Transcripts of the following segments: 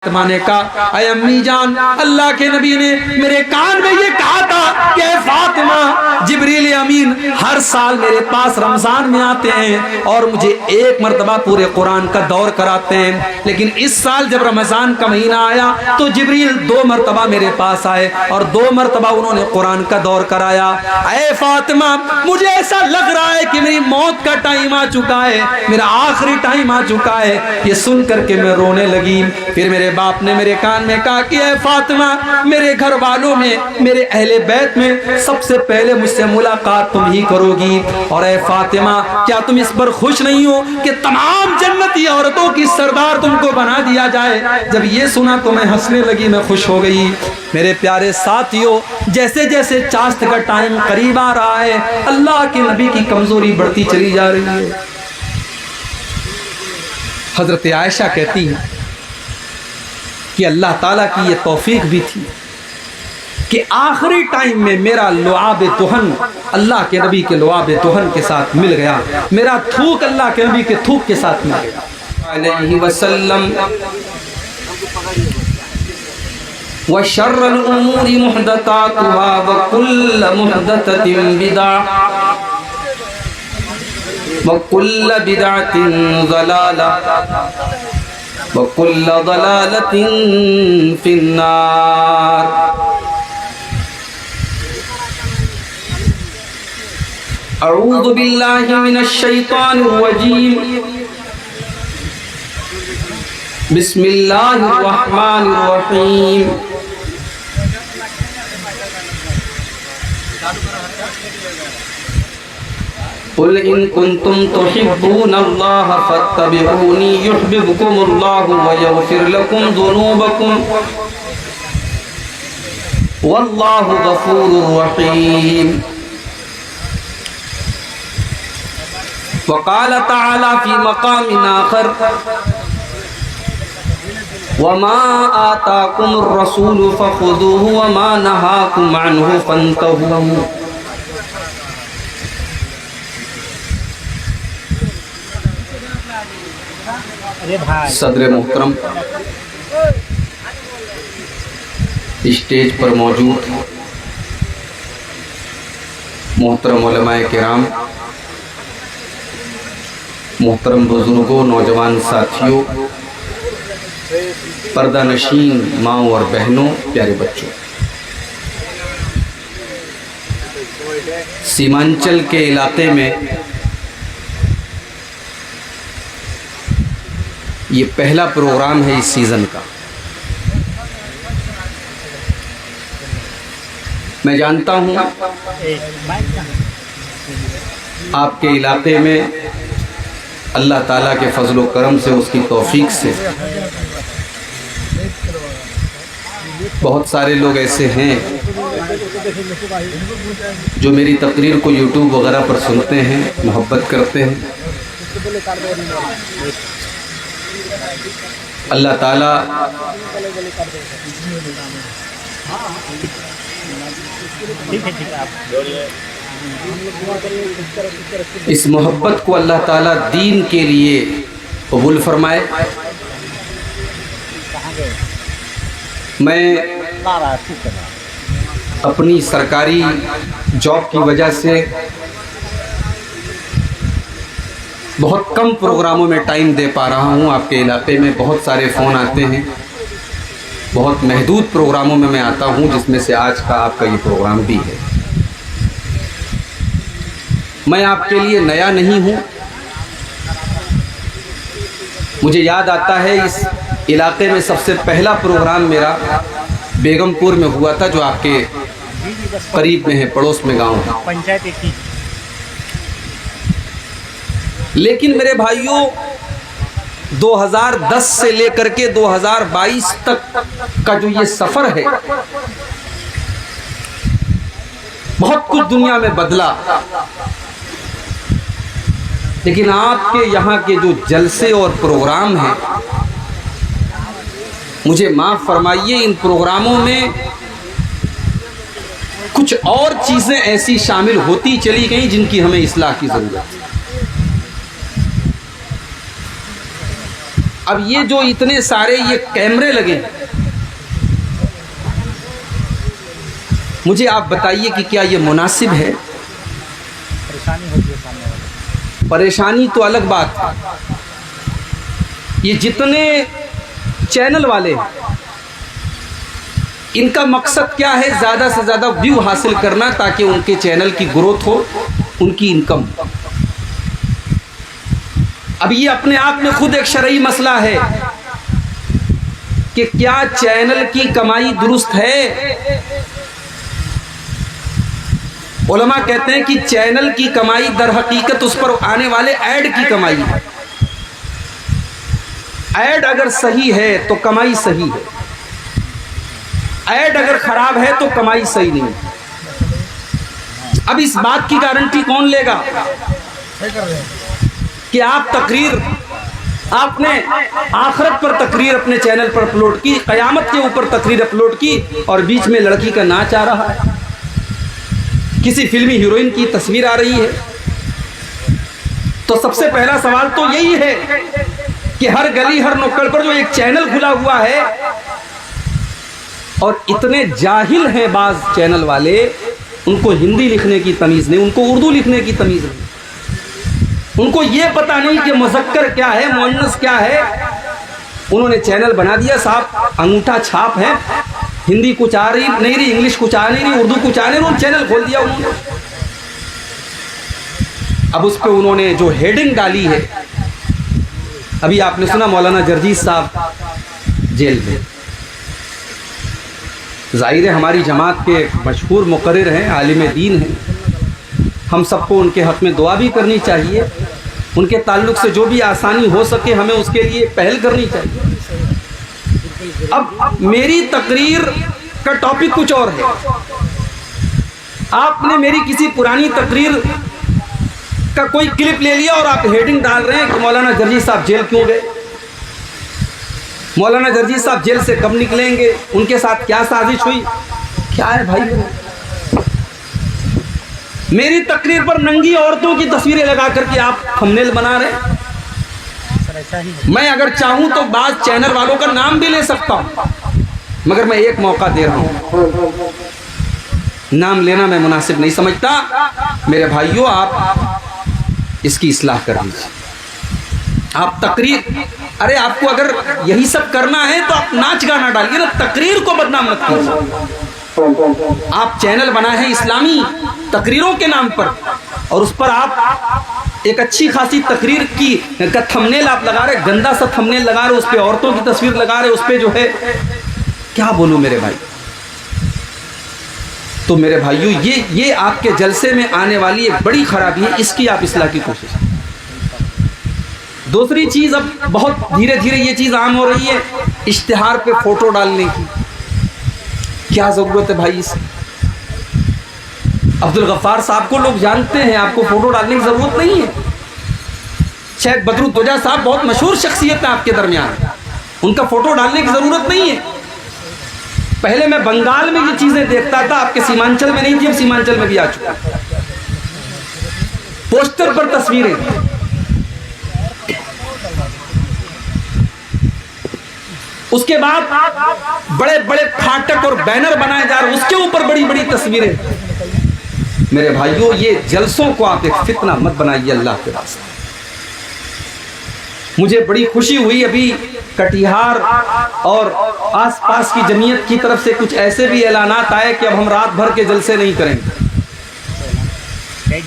فاطمہ نے کہا اے امی جان، اللہ کے نبی نے میرے کان میں یہ کہا تھا کہ اے فاطمہ، جبریل امین ہر سال میرے پاس رمضان میں آتے ہیں اور مجھے ایک مرتبہ پورے قرآن کا دور کراتے ہیں، لیکن اس سال جب رمضان کا مہینہ آیا تو جبریل 2 مرتبہ میرے پاس آئے اور 2 مرتبہ انہوں نے قرآن کا دور کرایا۔ اے فاطمہ، مجھے ایسا لگ رہا ہے کہ میری موت کا ٹائم آ چکا ہے، میرا آخری ٹائم آ چکا ہے۔ یہ سن کر کے میں رونے لگی۔ پھر میرے باپ نے میرے کان میں کہا کہ اے فاطمہ، میرے گھر والوں میں، میرے اہل بیت میں سب سے پہلے مجھ سے ملاقات تم ہی کرو گی، اور اے فاطمہ، کیا تم اس پر خوش نہیں ہو کہ تمام جنتی عورتوں کی سردار تم کو بنا دیا جائے؟ جب یہ سنا تو میں ہنسنے لگی، میں خوش ہو گئی۔ میرے پیارے ساتھیوں، جیسے جیسے چاشت کا ٹائم قریب آ رہا ہے، اللہ کے نبی کی کمزوری بڑھتی چلی جا رہی ہے۔ حضرت عائشہ کہتی ہیں کہ اللہ تعالیٰ کی یہ توفیق بھی تھی کہ آخری ٹائم میں میرا لعاب دہن اللہ کے نبی کے لعاب دہن کے ساتھ مل گیا، میرا تھوک اللہ کے نبی کے تھوک کے ساتھ مل گیا علیہ وسلم۔ وَشَرَّ الْأُمُورِ مُحْدَثَاتُهَا وَكُلَّ مُحْدَثَةٍ بِدْعَةٌ وَكُلَّ بِدْعَةٍ ضَلَالَةٌ وَكُلَّ ضَلَالَةٍ فِي النَّارِ۔ اعوذ باللہ من الشیطان الرجیم، بسم اللہ الرحمن الرحیم۔ قل ان کنتم تحبون اللہ فاتبعونی یحببکم اللہ ویغفر لکم ذنوبکم واللہ غفور رحیم۔ وقال تعالی فی مقام آخر وما آتاکم الرسول فخذوه وما نہاکم عنہ فانتہوا۔ صدر محترم، اسٹیج پر موجود محترم علماء کرام، محترم بزرگوں، نوجوان ساتھیوں، پردہ نشین ماؤں اور بہنوں، پیارے بچوں، سیمانچل کے علاقے میں یہ پہلا پروگرام ہے اس سیزن کا۔ میں جانتا ہوں آپ کے علاقے میں اللہ تعالیٰ کے فضل و کرم سے، اس کی توفیق سے بہت سارے لوگ ایسے ہیں جو میری تقریر کو یوٹیوب وغیرہ پر سنتے ہیں، محبت کرتے ہیں۔ اللہ تعالیٰ اس محبت کو اللہ تعالیٰ دین کے لیے قبول فرمائے۔ میں اپنی سرکاری جاب کی وجہ سے بہت کم پروگراموں میں ٹائم دے پا رہا ہوں۔ آپ کے علاقے میں بہت سارے فون آتے ہیں، بہت محدود پروگراموں میں آتا ہوں، جس میں سے آج کا آپ کا یہ پروگرام بھی ہے۔ میں آپ کے لیے نیا نہیں ہوں۔ مجھے یاد آتا ہے اس علاقے میں سب سے پہلا پروگرام میرا بیگم پور میں ہوا تھا، جو آپ کے قریب میں ہے، پڑوس میں گاؤں ہے۔ لیکن میرے بھائیوں، 2010 سے لے کر کے 2022 تک کا جو یہ سفر ہے، بہت کچھ دنیا میں بدلا، لیکن آپ کے یہاں کے جو جلسے اور پروگرام ہیں، مجھے معاف فرمائیے، ان پروگراموں میں کچھ اور چیزیں ایسی شامل ہوتی چلی گئیں جن کی ہمیں اصلاح کی ضرورت ہے۔ اب یہ جو اتنے سارے یہ کیمرے لگے، مجھے آپ بتائیے کہ کیا یہ مناسب ہے؟ پریشانی ہوتی ہے سامنے والے، پریشانی تو الگ بات ہے، یہ جتنے چینل والے ان کا مقصد کیا ہے؟ زیادہ سے زیادہ ویو حاصل کرنا تاکہ ان کے چینل کی گروتھ ہو، ان کی انکم۔ اب یہ اپنے آپ میں خود ایک شرعی مسئلہ ہے کہ کیا چینل کی کمائی درست ہے؟ علماء کہتے ہیں کہ چینل کی کمائی در حقیقت اس پر آنے والے ایڈ کی کمائی ہے۔ ایڈ اگر صحیح ہے تو کمائی صحیح ہے، ایڈ اگر خراب ہے تو کمائی صحیح نہیں ہے۔ اب اس بات کی گارنٹی کون لے گا کہ آپ تقریر، آپ نے آخرت پر تقریر اپنے چینل پر اپلوڈ کی، قیامت کے اوپر تقریر اپلوڈ کی اور بیچ میں لڑکی کا ناچ آ رہا ہے، کسی فلمی ہیروئن کی تصویر آ رہی ہے، تو سب سے پہلا سوال تو یہی ہے کہ ہر گلی ہر نکڑ پر جو ایک چینل کھلا ہوا ہے، اور اتنے جاہل ہیں بعض چینل والے، ان کو ہندی لکھنے کی تمیز نہیں، ان کو اردو لکھنے کی تمیز نہیں، ان کو یہ پتا نہیں کہ مذکر کیا ہے، مؤنث کیا ہے۔ انہوں نے چینل بنا دیا، صاحب انگوٹھا چھاپ ہے، ہندی کچھ آ رہی نہیں رہی، انگلش کچھ آ نہیں رہی، اردو کچھ آ نہیں رہی، چینل کھول دیا انہوں نے۔ اب اس پہ انہوں نے جو ہیڈنگ ڈالی ہے، ابھی آپ نے سنا مولانا جرجیس صاحب جیل میں، ظاہر ہے ہماری جماعت کے مشہور مقرر ہیں، عالم دین ہیں، ہم سب کو ان کے حق میں دعا بھی کرنی چاہیے، ان کے تعلق سے جو بھی آسانی ہو سکے ہمیں اس کے لیے پہل کرنی چاہیے۔ اب میری تقریر کا ٹاپک کچھ اور ہے، آپ نے میری کسی پرانی تقریر کا کوئی کلپ لے لیا اور آپ ہیڈنگ ڈال رہے ہیں کہ مولانا جرجیس صاحب جیل کیوں گئے، مولانا جرجیس صاحب جیل سے کب نکلیں گے، ان کے ساتھ کیا سازش ہوئی، کیا ہے بھائی؟ میری تقریر پر ننگی عورتوں کی تصویریں لگا کر کے آپ تھمبنیل بنا رہے ہیں۔ میں اگر چاہوں تو بعض چینل والوں کا نام بھی لے سکتا ہوں، مگر میں ایک موقع دے رہا ہوں، نام لینا میں مناسب نہیں سمجھتا۔ میرے بھائیوں، آپ اس کی اصلاح کر دیجیے۔ آپ تقریر، ارے آپ کو اگر یہی سب کرنا ہے تو آپ ناچ گانا ڈالیے نا، تقریر کو بدنام مت کیجیے۔ آپ چینل بنائے ہیں اسلامی تقریروں کے نام پر، اور اس پر آپ ایک اچھی خاصی تقریر کی تھمبنیل آپ لگا رہے، گندا سا تھمبنیل لگا رہے، اس پہ عورتوں کی تصویر لگا رہے، اس پہ جو ہے کیا بولوں میرے بھائی۔ تو میرے بھائیو، یہ آپ کے جلسے میں آنے والی ایک بڑی خرابی ہے، اس کی آپ اصلاح کی کوشش کریں۔ دوسری چیز، اب بہت دھیرے دھیرے یہ چیز عام ہو رہی ہے، اشتہار پہ فوٹو ڈالنے کی۔ کیا ضرورت ہے بھائی اس کی؟ عبدالغفار صاحب کو لوگ جانتے ہیں، آپ کو فوٹو ڈالنے کی ضرورت نہیں ہے۔ شیخ بدرالدجا صاحب بہت مشہور شخصیت ہے آپ کے درمیان، ان کا فوٹو ڈالنے کی ضرورت نہیں ہے۔ پہلے میں بنگال میں یہ چیزیں دیکھتا تھا، آپ کے سیمانچل میں نہیں تھی، اب سیمانچل میں بھی آ چکا۔ پوسٹر پر تصویریں، اس کے بعد بڑے بڑے پھاٹک اور بینر بنائے جا رہے، اس کے اوپر بڑی بڑی تصویریں۔ میرے بھائیوں، یہ جلسوں کو آپ ایک فتنہ مت بنائیے اللہ کے واسطے۔ مجھے بڑی خوشی ہوئی، ابھی کٹیہار اور آس پاس کی جمعیت کی طرف سے کچھ ایسے بھی اعلانات آئے کہ اب ہم رات بھر کے جلسے نہیں کریں گے۔ کئی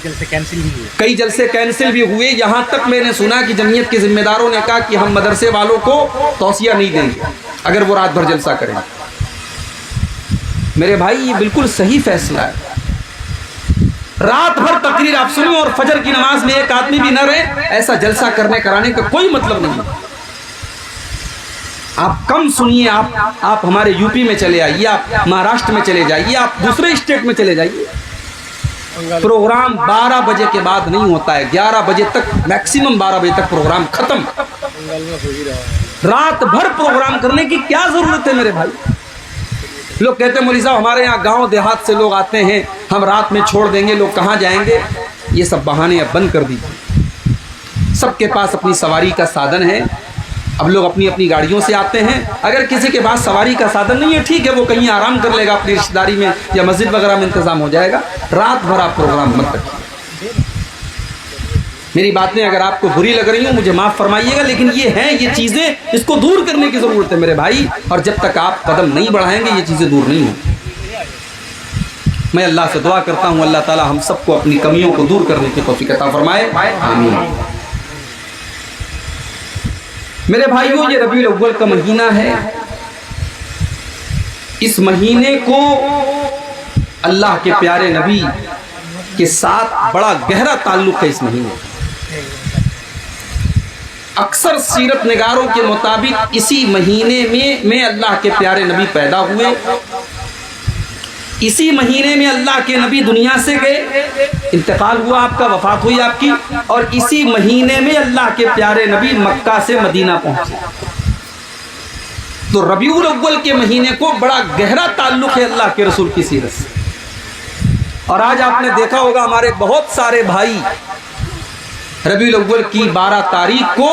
جلسے کینسل بھی ہوئے، یہاں تک میں نے سنا کہ جمعیت کے ذمہ داروں نے کہا کہ ہم مدرسے والوں کو توصیہ نہیں دیں گے اگر وہ رات بھر جلسہ کریں۔ میرے بھائی، یہ بالکل صحیح فیصلہ ہے۔ رات بھر تقریر آپ سنیں اور فجر کی نماز میں ایک آدمی بھی نہ رہے، ایسا جلسہ کرنے کرانے کا کوئی مطلب نہیں۔ آپ کم سنیے، آپ ہمارے یو پی میں چلے آئیے، آپ مہاراشٹر میں چلے جائیے، آپ دوسرے اسٹیٹ میں چلے جائیے، پروگرام 12 بجے کے بعد نہیں ہوتا ہے، 11 بجے تک، میکسیمم 12 بجے تک پروگرام ختم۔ رات بھر پروگرام کرنے کی کیا ضرورت ہے میرے بھائی؟ لوگ کہتے ہیں مولوی صاحب ہمارے یہاں گاؤں دیہات سے لوگ آتے ہیں، ہم رات میں چھوڑ دیں گے، لوگ کہاں جائیں گے؟ یہ سب بہانے اب بند کر دیجیے۔ سب کے پاس اپنی سواری کا سادھن ہے، اب لوگ اپنی اپنی گاڑیوں سے آتے ہیں، اگر کسی کے پاس سواری کا سادھن نہیں ہے ٹھیک ہے، وہ کہیں آرام کر لے گا اپنی رشتہ داری میں یا مسجد وغیرہ میں انتظام ہو جائے گا، رات بھر آپ پروگرام مت رکھیے۔ میری باتیں اگر آپ کو بری لگ رہی ہوں مجھے معاف فرمائیے گا، لیکن یہ ہیں، یہ چیزیں اس کو دور کرنے کی ضرورت ہے میرے بھائی، اور جب تک آپ قدم نہیں بڑھائیں گے یہ چیزیں دور نہیں ہوں۔ میں اللہ سے دعا کرتا ہوں اللہ تعالی ہم سب کو اپنی کمیوں کو دور کرنے کی توفیق عطا فرمائے، آمین۔ میرے بھائیوں، یہ ربیع الاول کا مہینہ ہے، اس مہینے کو اللہ کے پیارے نبی کے ساتھ بڑا گہرا تعلق ہے۔ اس مہینے اکثر سیرت نگاروں کے مطابق اسی مہینے میں اللہ کے پیارے نبی پیدا ہوئے، اسی مہینے میں اللہ کے نبی دنیا سے گئے، انتقال ہوا آپ کا، وفات ہوئی آپ کی، اور اسی مہینے میں اللہ کے پیارے نبی مکہ سے مدینہ پہنچے۔ تو ربیع الاول کے مہینے کو بڑا گہرا تعلق ہے اللہ کے رسول کی سیرت سے۔ اور آج آپ نے دیکھا ہوگا ہمارے بہت سارے بھائی ربیع الاول کی 12 تاریخ کو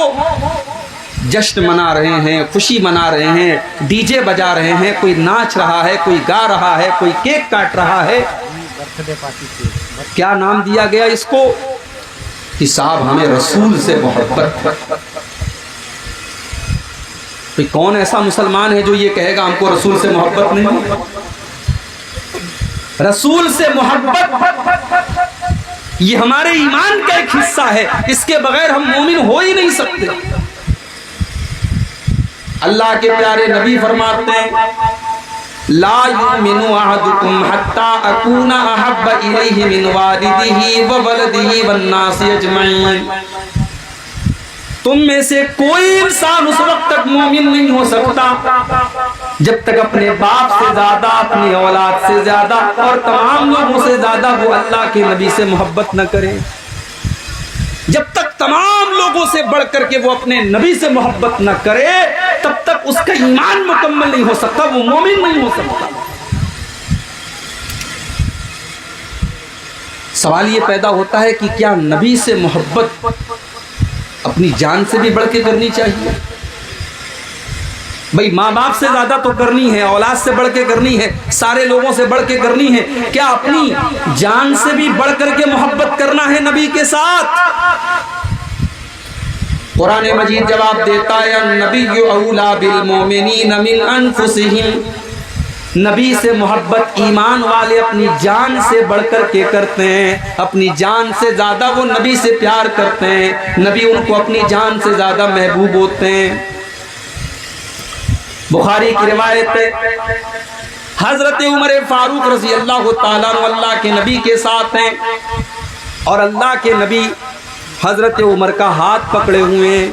جشن منا رہے ہیں، خوشی منا رہے ہیں، ڈی جے بجا رہے ہیں، کوئی ناچ رہا ہے، کوئی گا رہا ہے، کوئی کیک کاٹ رہا ہے۔ کیا نام دیا گیا اس کو کہ صاحب ہمیں رسول سے محبت۔ کوئی کون ایسا مسلمان ہے جو یہ کہے گا ہم کو رسول سے محبت نہیں؟ رسول سے محبت یہ ہمارے ایمان کا ایک حصہ ہے، اس کے بغیر ہم مومن ہو ہی نہیں سکتے۔ اللہ کے پیارے نبی فرماتے ہیں لا یؤمن احدکم حتی اکون احب الیہ من والدہ وولدہ والناس اجمعین۔ تم میں سے کوئی انسان اس وقت تک مومن نہیں ہو سکتا جب تک اپنے باپ سے زیادہ، اپنی اولاد سے زیادہ اور تمام لوگوں سے زیادہ وہ اللہ کے نبی سے محبت نہ کرے۔ جب تک تمام لوگوں سے بڑھ کر کے وہ اپنے نبی سے محبت نہ کرے تب تک اس کا ایمان مکمل نہیں ہو سکتا، وہ مومن نہیں ہو سکتا۔ سوال یہ پیدا ہوتا ہے کہ کیا نبی سے محبت اپنی جان سے بھی بڑھ کے کرنی چاہیے؟ بھئی ماں باپ سے زیادہ تو کرنی ہے، اولاد سے بڑھ کے کرنی ہے، سارے لوگوں سے بڑھ کے کرنی ہے، کیا اپنی جان سے بھی بڑھ کر کے محبت کرنا ہے نبی کے ساتھ؟ قرآن مجید جواب دیتا ہے النبی اولی بالمؤمنین من انفسہم۔ نبی سے محبت ایمان والے اپنی جان سے بڑھ کر کے کرتے ہیں، اپنی جان سے زیادہ وہ نبی سے پیار کرتے ہیں، نبی ان کو اپنی جان سے زیادہ محبوب ہوتے ہیں۔ بخاری کی روایت ہے حضرت عمر فاروق رضی اللہ تعالیٰ عنہ اللہ کے نبی کے ساتھ ہیں، اور اللہ کے نبی حضرت عمر کا ہاتھ پکڑے ہوئے ہیں۔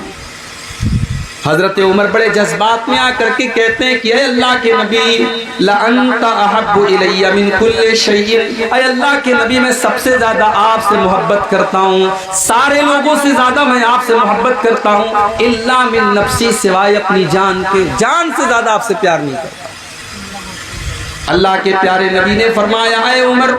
حضرت عمر بڑے جذبات میں آ کر کے کہتے ہیں کہ اے اللہ کے نبی لَأَنْتَ أَحَبُّ إِلَيَّ مِنْ كُلِّ شَيْءٍ، اے اللہ کے نبی میں سب سے زیادہ آپ سے محبت کرتا ہوں، سارے لوگوں سے زیادہ میں آپ سے محبت کرتا ہوں، إِلَّا مِن نَفْسِي، سوائے اپنی جان کے، جان سے زیادہ آپ سے پیار نہیں کرتا۔ اللہ کے پیارے نبی نے فرمایا اے عمر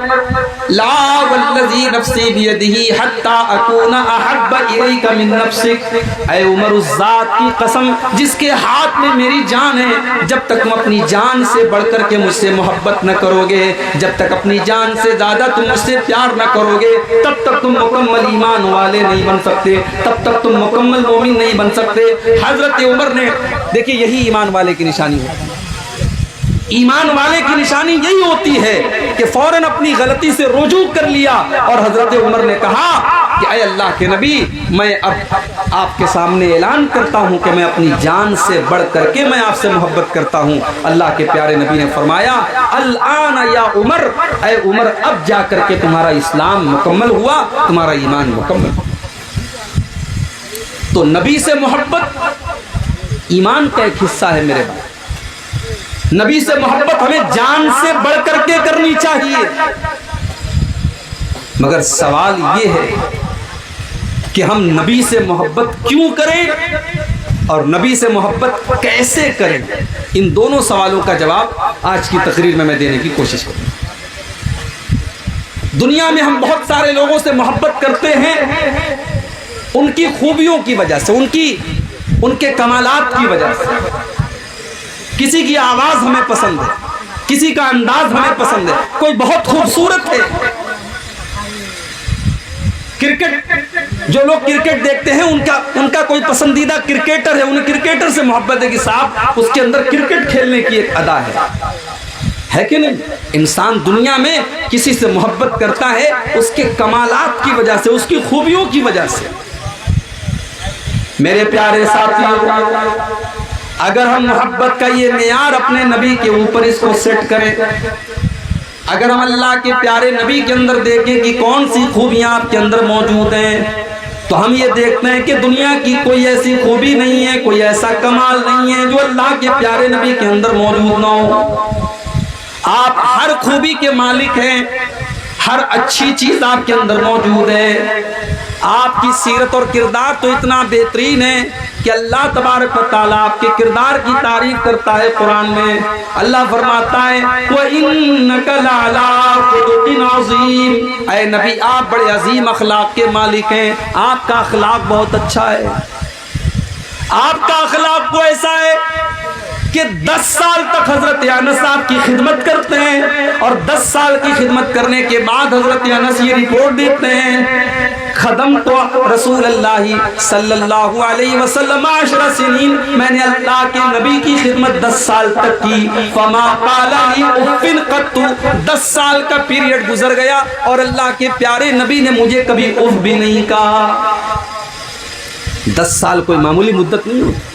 لا والذی نفسی بیدہ حتی اکون احب الیک من نفسک، اے عمر اس ذات کی قسم جس کے ہاتھ میں میری جان ہے، جب تک تم اپنی جان سے بڑھ کر کے مجھ سے محبت نہ کرو گے، جب تک اپنی جان سے زیادہ تم مجھ سے پیار نہ کرو گے، تب تک تم مکمل ایمان والے نہیں بن سکتے، تب تک تم مکمل مومن نہیں بن سکتے۔ حضرت عمر نے دیکھیے یہی ایمان والے کی نشانی ہے، ایمان والے کی نشانی یہی ہوتی ہے کہ فوراً اپنی غلطی سے رجوع کر لیا، اور حضرت عمر نے کہا کہ اے اللہ کے نبی میں اب آپ کے سامنے اعلان کرتا ہوں کہ میں اپنی جان سے بڑھ کر کے میں آپ سے محبت کرتا ہوں۔ اللہ کے پیارے نبی نے فرمایا الآن یا عمر، اے عمر اب جا کر کے تمہارا اسلام مکمل ہوا، تمہارا ایمان مکمل ہوا۔ تو نبی سے محبت ایمان کا ایک حصہ ہے میرے بھائی، نبی سے محبت ہمیں جان سے بڑھ کر کے کرنی چاہیے، مگر سوال یہ ہے کہ ہم نبی سے محبت کیوں کریں اور نبی سے محبت کیسے کریں؟ ان دونوں سوالوں کا جواب آج کی تقریر میں دینے کی کوشش کروں گا۔ دنیا میں ہم بہت سارے لوگوں سے محبت کرتے ہیں ان کی خوبیوں کی وجہ سے، ان کی ان کے کمالات کی وجہ سے. کسی کی آواز ہمیں پسند ہے, کسی کا انداز ہمیں پسند ہے, کوئی بہت خوبصورت ہے. کرکٹ, جو لوگ کرکٹ دیکھتے ہیں ان کا کوئی پسندیدہ کرکٹر ہے, انہیں کرکٹر سے محبت ہے کہ صاحب اس کے اندر کرکٹ کھیلنے کی ایک ادا ہے کہ نہیں. انسان دنیا میں کسی سے محبت کرتا ہے اس کے کمالات کی وجہ سے, اس کی خوبیوں کی وجہ سے. میرے پیارے ساتھیوں, اگر ہم محبت کا یہ معیار اپنے نبی کے اوپر اس کو سیٹ کریں, اگر ہم اللہ کے پیارے نبی کے اندر دیکھیں کہ کون سی خوبیاں آپ کے اندر موجود ہیں, تو ہم یہ دیکھتے ہیں کہ دنیا کی کوئی ایسی خوبی نہیں ہے, کوئی ایسا کمال نہیں ہے جو اللہ کے پیارے نبی کے اندر موجود نہ ہو. آپ ہر خوبی کے مالک ہیں, ہر اچھی چیز آپ کے اندر موجود ہے. آپ کی سیرت اور کردار تو اتنا بہترین ہے کہ اللہ تبارک و تعالیٰ آپ کے کردار کی تعریف کرتا ہے قرآن میں. اللہ فرماتا ہے وَإِنَّكَ لَعَلَىٰ خُلُقٍ عَظِيمٍ, اے نبی آپ بڑے عظیم اخلاق کے مالک ہیں, آپ کا اخلاق بہت اچھا ہے. آپ کا اخلاق کو ایسا ہے کہ 10 سال تک حضرت انس صاحب کی خدمت کرتے ہیں, اور 10 سال کی خدمت کرنے کے بعد حضرت انس یہ رپورٹ دیتے ہیں خدم تو رسول اللہ صلی اللہ علیہ وسلم 10 سنین, میں نے اللہ کے نبی کی خدمت 10 سال تک کی. فما قال لی اف قط, 10 سال کا پیریڈ گزر گیا اور اللہ کے پیارے نبی نے مجھے کبھی اف بھی نہیں کہا. 10 سال کوئی معمولی مدت نہیں ہوتی.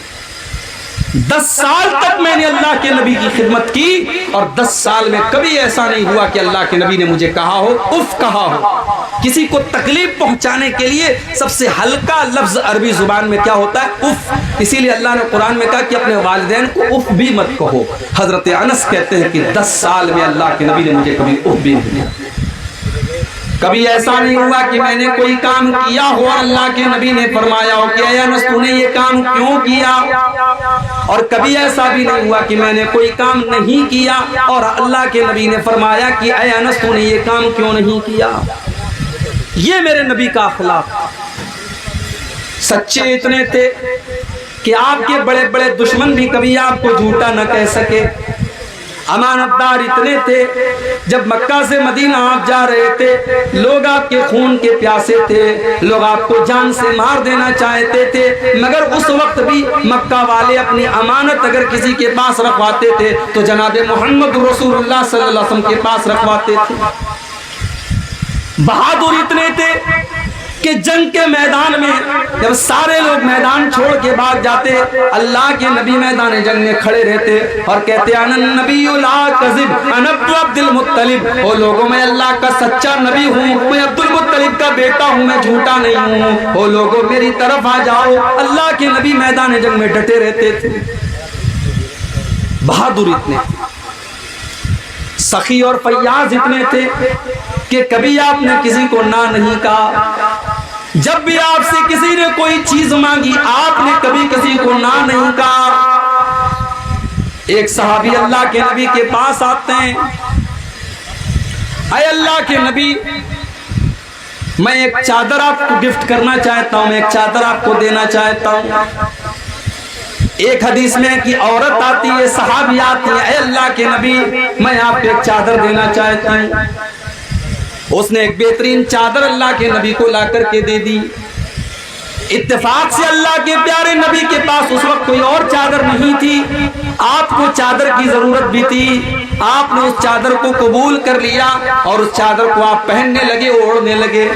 10 سال تک میں نے اللہ کے نبی کی خدمت کی, اور 10 سال میں کبھی ایسا نہیں ہوا کہ اللہ کے نبی نے مجھے کہا ہو, اف کہا ہو. کسی کو تکلیف پہنچانے کے لیے سب سے ہلکا لفظ عربی زبان میں کیا ہوتا ہے؟ اف. اسی لیے اللہ نے قرآن میں کہا کہ اپنے والدین کو اف بھی مت کہو. حضرت انس کہتے ہیں کہ 10 سال میں اللہ کے نبی نے مجھے کبھی اف بھی نہیں کہا. کبھی ایسا نہیں ہوا کہ میں نے کوئی کام کیا ہو اور اللہ کے نبی نے فرمایا ہو کہ اے انس تو نے یہ کام کیوں کیا, اور کبھی ایسا بھی نہیں ہوا کہ میں نے کوئی کام نہیں کیا اور اللہ کے نبی نے فرمایا کہ اے انس تو نے یہ کام کیوں نہیں کیا. یہ میرے نبی کا اخلاق. سچے اتنے تھے کہ آپ کے بڑے بڑے دشمن بھی کبھی آپ کو جھوٹا نہ کہہ سکے. امانت دار اتنے تھے, جب مکہ سے مدینہ آپ جا رہے تھے لوگ آپ کے خون کے پیاسے تھے, لوگ آپ کو جان سے مار دینا چاہتے تھے, مگر اس وقت بھی مکہ والے اپنی امانت اگر کسی کے پاس رکھواتے تھے تو جناب محمد رسول اللہ صلی اللہ علیہ وسلم کے پاس رکھواتے تھے. بہادر اتنے تھے کہ جنگ کے میدان میں جب سارے لوگ میدان چھوڑ کے بھاگ جاتے, اللہ کے نبی میدان جنگ میں کھڑے رہتے اور کہتے انا النبی لا کذب انا ابن عبد المطلب, او لوگوں میں اللہ کا سچا نبی ہوں, میں عبد المطلب کا بیٹا ہوں, میں جھوٹا نہیں ہوں, او لوگوں میری طرف آ جاؤ. اللہ کے نبی میدان جنگ میں ڈٹے رہتے تھے. بہادر اتنے, سخی اور فیاض اتنے تھے کہ کبھی آپ نے کسی کو نہ نہیں کہا. جب بھی آپ سے کسی نے کوئی چیز مانگی آپ نے کبھی کسی کو نہ نہیں کہا. ایک صحابی اللہ کے نبی کے پاس آتے ہیں, اے اللہ کے نبی میں ایک چادر آپ کو گفٹ کرنا چاہتا ہوں, میں ایک چادر آپ کو دینا چاہتا ہوں. ایک حدیث میں کہ عورت آتی ہے, صحابی آتی ہے, اے اللہ کے نبی میں آپ کو ایک چادر دینا چاہتا ہوں. اس نے ایک بہترین چادر اللہ کے نبی کو لا کر کے دے دی. اتفاق سے اللہ کے پیارے نبی کے پاس اس وقت کوئی اور چادر نہیں تھی, آپ کو چادر کی ضرورت بھی تھی. آپ نے اس چادر کو قبول کر لیا اور اس چادر کو آپ پہننے لگے, اوڑھنے لگے.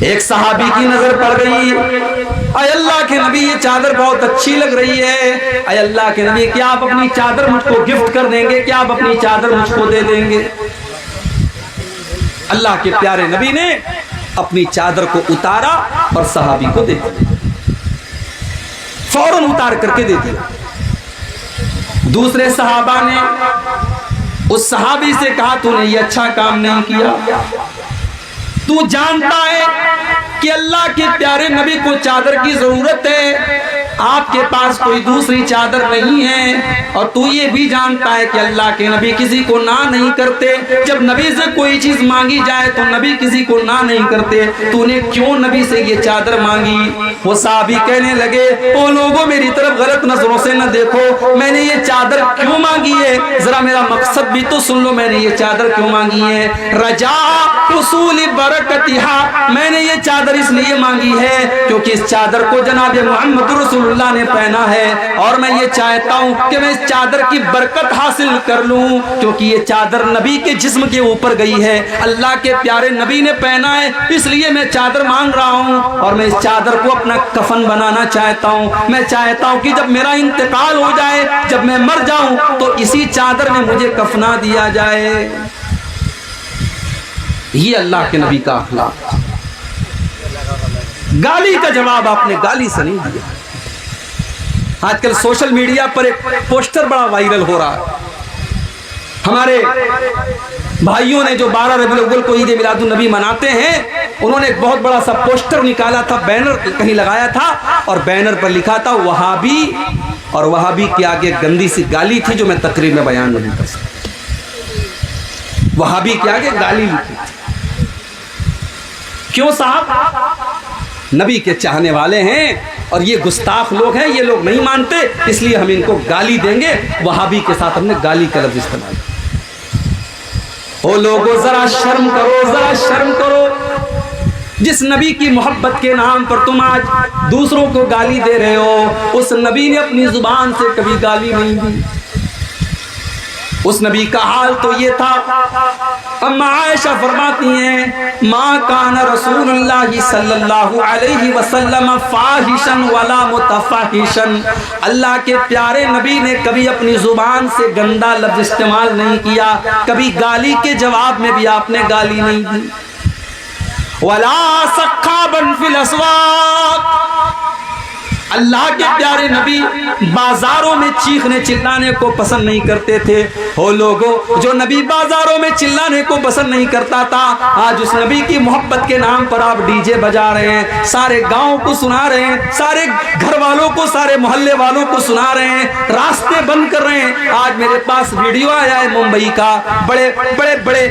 ایک صحابی کی نظر پڑ گئی, اے اللہ کے نبی یہ چادر بہت اچھی لگ رہی ہے, اے اللہ کے نبی کیا آپ اپنی چادر مجھ کو گفٹ کر دیں گے, کیا آپ اپنی چادر مجھ کو دے دیں گے؟ اللہ کے پیارے نبی نے اپنی چادر کو اتارا اور صحابی کو دے دیا, فوراً اتار کر کے دے دیا. دوسرے صحابہ نے اس صحابی سے کہا تو نے یہ اچھا کام نہیں کیا, تو جانتا ہے کہ اللہ کے پیارے نبی کو چادر کی ضرورت ہے, آپ کے پاس کوئی دوسری چادر نہیں ہے، اور تو یہ بھی جانتا ہے کہ اللہ کے نبی کسی کو نہ نہیں کرتے، جب نبی سے کوئی چیز مانگی جائے تو نبی کسی کو نہ نہیں کرتے، تو نے کیوں نبی سے یہ چادر مانگی؟ وہ صحابی کہنے لگے او لوگوں میری طرف غلط نظروں سے نہ دیکھو، میں نے یہ چادر کیوں مانگی ہے، ذرا میرا مقصد بھی تو سن لو، میں نے یہ چادر کیوں مانگی ہے؟ رجا حصول برکتہا، میں نے یہ چادر اس لیے مانگی ہے کیونکہ اس چادر کو جناب محمد رسول اللہ نے پہنا ہے، اور میں یہ چاہتا ہوں کہ میں اس چادر کی برکت حاصل کر لوں، کیونکہ یہ چادر نبی کے جسم کے اوپر گئی ہے، اللہ کے پیارے نبی نے پہنا ہے، اس لیے میں چادر مانگ رہا ہوں، اور میں اس چادر کو اپنا کفن بنانا چاہتا ہوں۔ میں چاہتا ہوں کہ جب میرا انتقال ہو جائے، جب میں مر جاؤں تو اسی چادر میں مجھے کفنا دیا جائے۔ یہ اللہ کے نبی کا اخلاق۔ گالی کا جواب آپ نے گالی سے نہیں دیا۔ آج کل سوشل میڈیا پر ایک پوسٹر بڑا وائرل ہو رہا ہے، ہمارے بھائیوں نے جو 12 ربیع الاول کو عید میلاد النبی مناتے ہیں، انہوں نے ایک بہت بڑا سا پوسٹر نکالا تھا، بینر کہیں لگایا تھا، اور بینر پر لکھا تھا وہابی، اور وہابی کے آگے گندی سی گالی تھی جو میں تقریر میں بیان نہیں کر سکتا۔ وہابی کے آگے گالی لکھی تھی۔ کیوں صاحب؟ نبی کے چاہنے والے ہیں اور یہ گستاخ لوگ ہیں، یہ لوگ نہیں مانتے، اس لیے ہم ان کو گالی دیں گے۔ وہابی کے ساتھ ہم نے گالی کا لفظ استعمال کیا۔ او لوگو ذرا شرم کرو، ذرا شرم کرو، جس نبی کی محبت کے نام پر تم آج دوسروں کو گالی دے رہے ہو، اس نبی نے اپنی زبان سے کبھی گالی نہیں دی۔ اس نبی کا حال تو یہ تھا۔ اما عائشہ فرماتی ہیں ما کان رسول اللہ صلی اللہ علیہ وسلم فاحشا ولا متفحشا، اللہ کے پیارے نبی نے کبھی اپنی زبان سے گندا لفظ استعمال نہیں کیا، کبھی گالی کے جواب میں بھی آپ نے گالی نہیں دی۔ ولا سخابا فی الاسواق، اللہ کے پیارے نبی بازاروں میں چیخنے چلانے کو پسند نہیں کرتے تھے۔ ہو لوگوں، جو نبی بازاروں میں چلانے کو پسند نہیں کرتا تھا، آج اس نبی کی محبت کے نام پر آپ ڈی جے بجا رہے ہیں، سارے گاؤں کو سنا رہے ہیں، سارے گھر والوں کو، سارے محلے والوں کو سنا رہے ہیں، راستے بند کر رہے ہیں۔ آج میرے پاس ویڈیو آیا ہے ممبئی کا، بڑے بڑے بڑے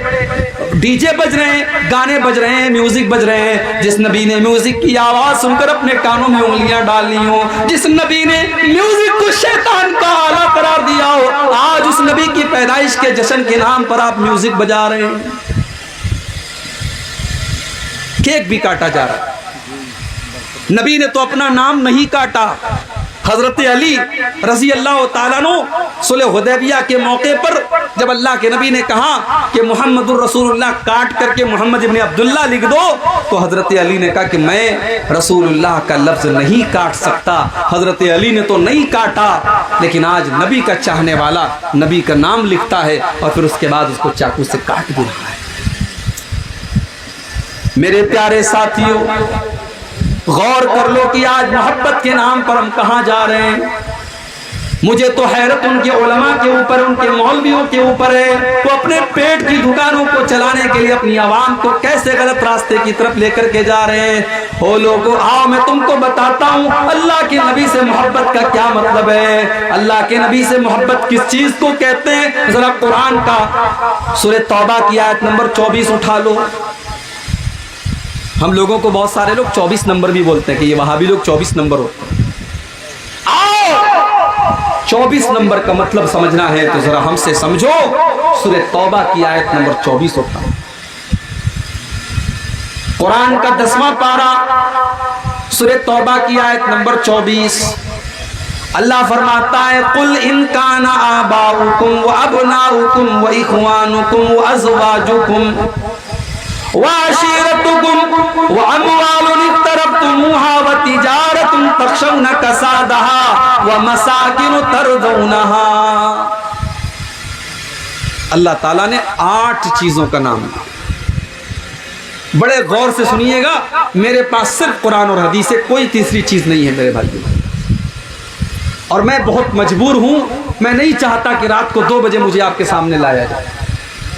ڈی جے بج رہے ہیں، گانے بج رہے ہیں، میوزک بج رہے ہیں۔ جس نبی نے میوزک کی آواز سن کر اپنے کانوں میں انگلیاں ڈال لی ہوں، جس نبی نے میوزک کو شیطان کا آلہ قرار دیا ہو، آج اس نبی کی پیدائش کے جشن کے نام پر آپ میوزک بجا رہے ہیں۔ کیک بھی کاٹا جا رہا ہے، نبی نے تو اپنا نام نہیں کاٹا۔ حضرت علی رضی اللہ تعالیٰ عنہ صلح حدیبیہ کے موقع پر جب اللہ کے نبی نے کہا کہ محمد الرسول اللہ کاٹ کر کے محمد ابن عبداللہ لکھ دو، تو حضرت علی نے کہا کہ میں رسول اللہ کا لفظ نہیں کاٹ سکتا۔ حضرت علی نے تو نہیں کاٹا، لیکن آج نبی کا چاہنے والا نبی کا نام لکھتا ہے اور پھر اس کے بعد اس کو چاقو سے کاٹ بھی رہا ہے۔ میرے پیارے ساتھیوں، غور کر لو کہ آج محبت کے نام پر ہم کہاں جا رہے ہیں۔ مجھے تو حیرت ان کے علماء کے اوپر، ان کے مولویوں کے اوپر ہے، وہ اپنے پیٹ کی دکانوں کو چلانے کے لیے اپنی عوام کو کیسے غلط راستے کی طرف لے کر کے جا رہے ہیں۔ او لوگو، آؤ میں تم کو بتاتا ہوں اللہ کے نبی سے محبت کا کیا مطلب ہے، اللہ کے نبی سے محبت کس چیز کو کہتے ہیں۔ ذرا قرآن کا سورہ توبہ کی آیت نمبر 24 اٹھا لو۔ ہم لوگوں کو بہت سارے لوگ 24 نمبر بھی بولتے ہیں کہ یہ وہابی لوگ 24 نمبر ہوتے ہیں۔ آؤ 24 نمبر کا مطلب سمجھنا ہے تو ذرا ہم سے سمجھو۔ سورہ توبہ کی آیت نمبر 24 ہوتا ہے، قرآن کا 10واں پارہ، سورہ توبہ کی آیت نمبر 24۔ اللہ فرماتا ہے قل ان کان آباؤکم وابناؤکم واخوانکم وازواجکم وعشیرتکم واموال اقترفتموها وتجارۃ تخشون کسادها ومساکن ترضونها۔ اللہ تعالیٰ نے 8 چیزوں کا نام دیا۔ بڑے غور سے سنیے گا، میرے پاس صرف قرآن اور حدیث ہے، کوئی تیسری چیز نہیں ہے میرے بھائیو، اور میں بہت مجبور ہوں، میں نہیں چاہتا کہ رات کو 2 بجے مجھے آپ کے سامنے لایا جائے۔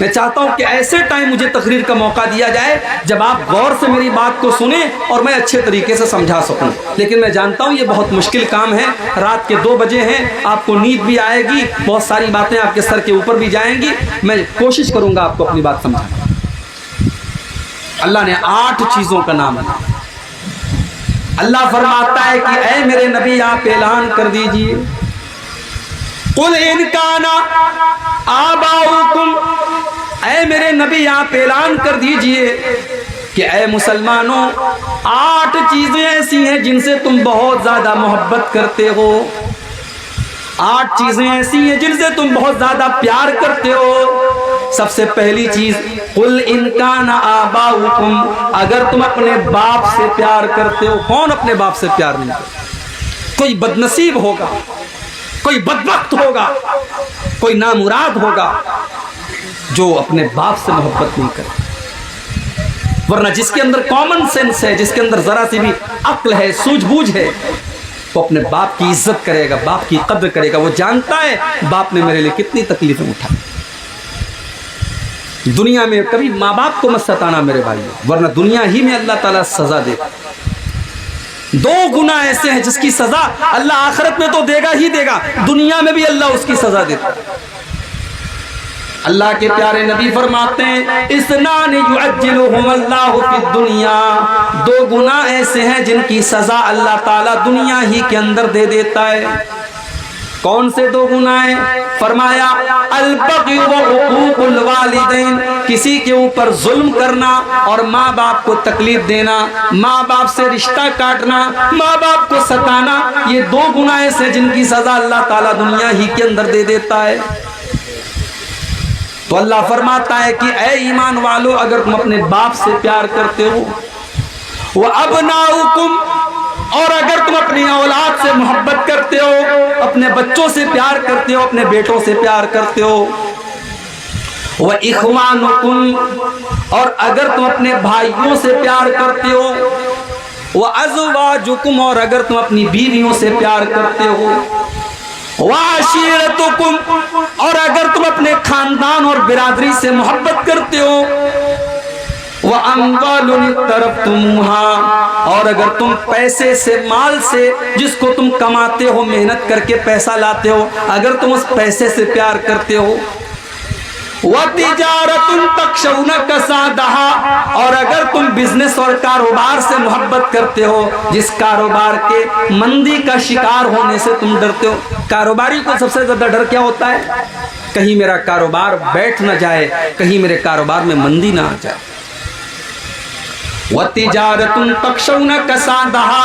میں چاہتا ہوں کہ ایسے ٹائم مجھے تقریر کا موقع دیا جائے جب آپ غور سے میری بات کو سنیں اور میں اچھے طریقے سے سمجھا سکوں، لیکن میں جانتا ہوں یہ بہت مشکل کام ہے، رات کے 2 بجے ہیں، آپ کو نیند بھی آئے گی، بہت ساری باتیں آپ کے سر کے اوپر بھی جائیں گی، میں کوشش کروں گا آپ کو اپنی بات سمجھانا۔ اللہ نے 8 چیزوں کا نام ہے۔ اللہ فرماتا ہے کہ اے میرے نبی آپ اعلان کر دیجئے، قل ان کان آباؤکم، اے میرے نبی آپ اعلان کر دیجئے کہ اے مسلمانوں 8 چیزیں ایسی ہیں جن سے تم بہت زیادہ محبت کرتے ہو، 8 چیزیں ایسی ہیں جن سے تم بہت زیادہ پیار کرتے ہو۔ سب سے پہلی چیز، قل ان کان آباؤکم، اگر تم اپنے باپ سے پیار کرتے ہو۔ کون اپنے باپ سے پیار نہیں کرتا؟ کوئی بدنصیب ہوگا، کوئی بدبخت ہوگا، کوئی نامراد ہوگا جو اپنے باپ سے محبت نہیں کرتا، ورنہ جس کے اندر کامن سینس ہے، جس کے اندر ذرا سی بھی عقل ہے، سوجھ بوجھ ہے، وہ اپنے باپ کی عزت کرے گا، باپ کی قدر کرے گا۔ وہ جانتا ہے باپ نے میرے لیے کتنی تکلیفیں اٹھائی۔ دنیا میں کبھی ماں باپ کو مت ستانا میرے بھائی، ورنہ دنیا ہی میں اللہ تعالیٰ سزا دے گا۔ 2 گناہ ایسے ہیں جس کی سزا اللہ آخرت میں تو دے گا ہی دے گا، دنیا میں بھی اللہ اس کی سزا دیتا ہے۔ اللہ کے پیارے نبی فرماتے ہیں اثنان یعجلہم اللہ فی الدنیا، 2 گناہ ایسے ہیں جن کی سزا اللہ تعالیٰ دنیا ہی کے اندر دے دیتا ہے۔ کون سے 2 گناہ ہیں؟ فرمایا البغی و حقوق الوالدین، کسی کے اوپر ظلم کرنا اور ماں باپ کو تکلیف دینا، ماں باپ سے رشتہ کاٹنا، ماں باپ کو ستانا، یہ 2 گناہ ایسے جن کی سزا اللہ تعالیٰ دنیا ہی کے اندر دے دیتا ہے۔ تو اللہ فرماتا ہے کہ اے ایمان والو، اگر تم اپنے باپ سے پیار کرتے ہو، وَأَبْنَاؤُكُمْ، اور اگر تم اپنی اولاد سے محبت کرتے ہو، اپنے بچوں سے پیار کرتے ہو، اپنے بیٹوں سے پیار کرتے ہو، وَإِخْوَانُكُمْ، اور اگر تم اپنے بھائیوں سے پیار کرتے ہو، وَأَزْوَاجُكُمْ، اور اگر تم اپنی بیویوں سے پیار کرتے ہو، وَعَشِيرَتُكُمْ، اور اگر تم اپنے خاندان اور برادری سے محبت کرتے ہو، وَأَمْوَالٌ اقْتَرَفْتُمُوهَا، اور اگر تم پیسے سے، مال سے، جس کو تم کماتے ہو، محنت کر کے پیسہ لاتے ہو، اگر تم اس پیسے سے پیار کرتے ہو، وَتِجَارَةٌ تَخْشَوْنَ كَسَادَهَا، اور اگر تم بزنس اور کاروبار سے محبت کرتے ہو، جس کاروبار کے مندی کا شکار ہونے سے تم ڈرتے ہو۔ کاروباری کو سب سے زیادہ ڈر کیا ہوتا ہے؟ کہیں میرا کاروبار بیٹھ نہ جائے، کہیں میرے کاروبار میں مندی نہ آ جائے۔ وَتِجَارَةٌ تَخْشَوْنَ كَسَادَهَا،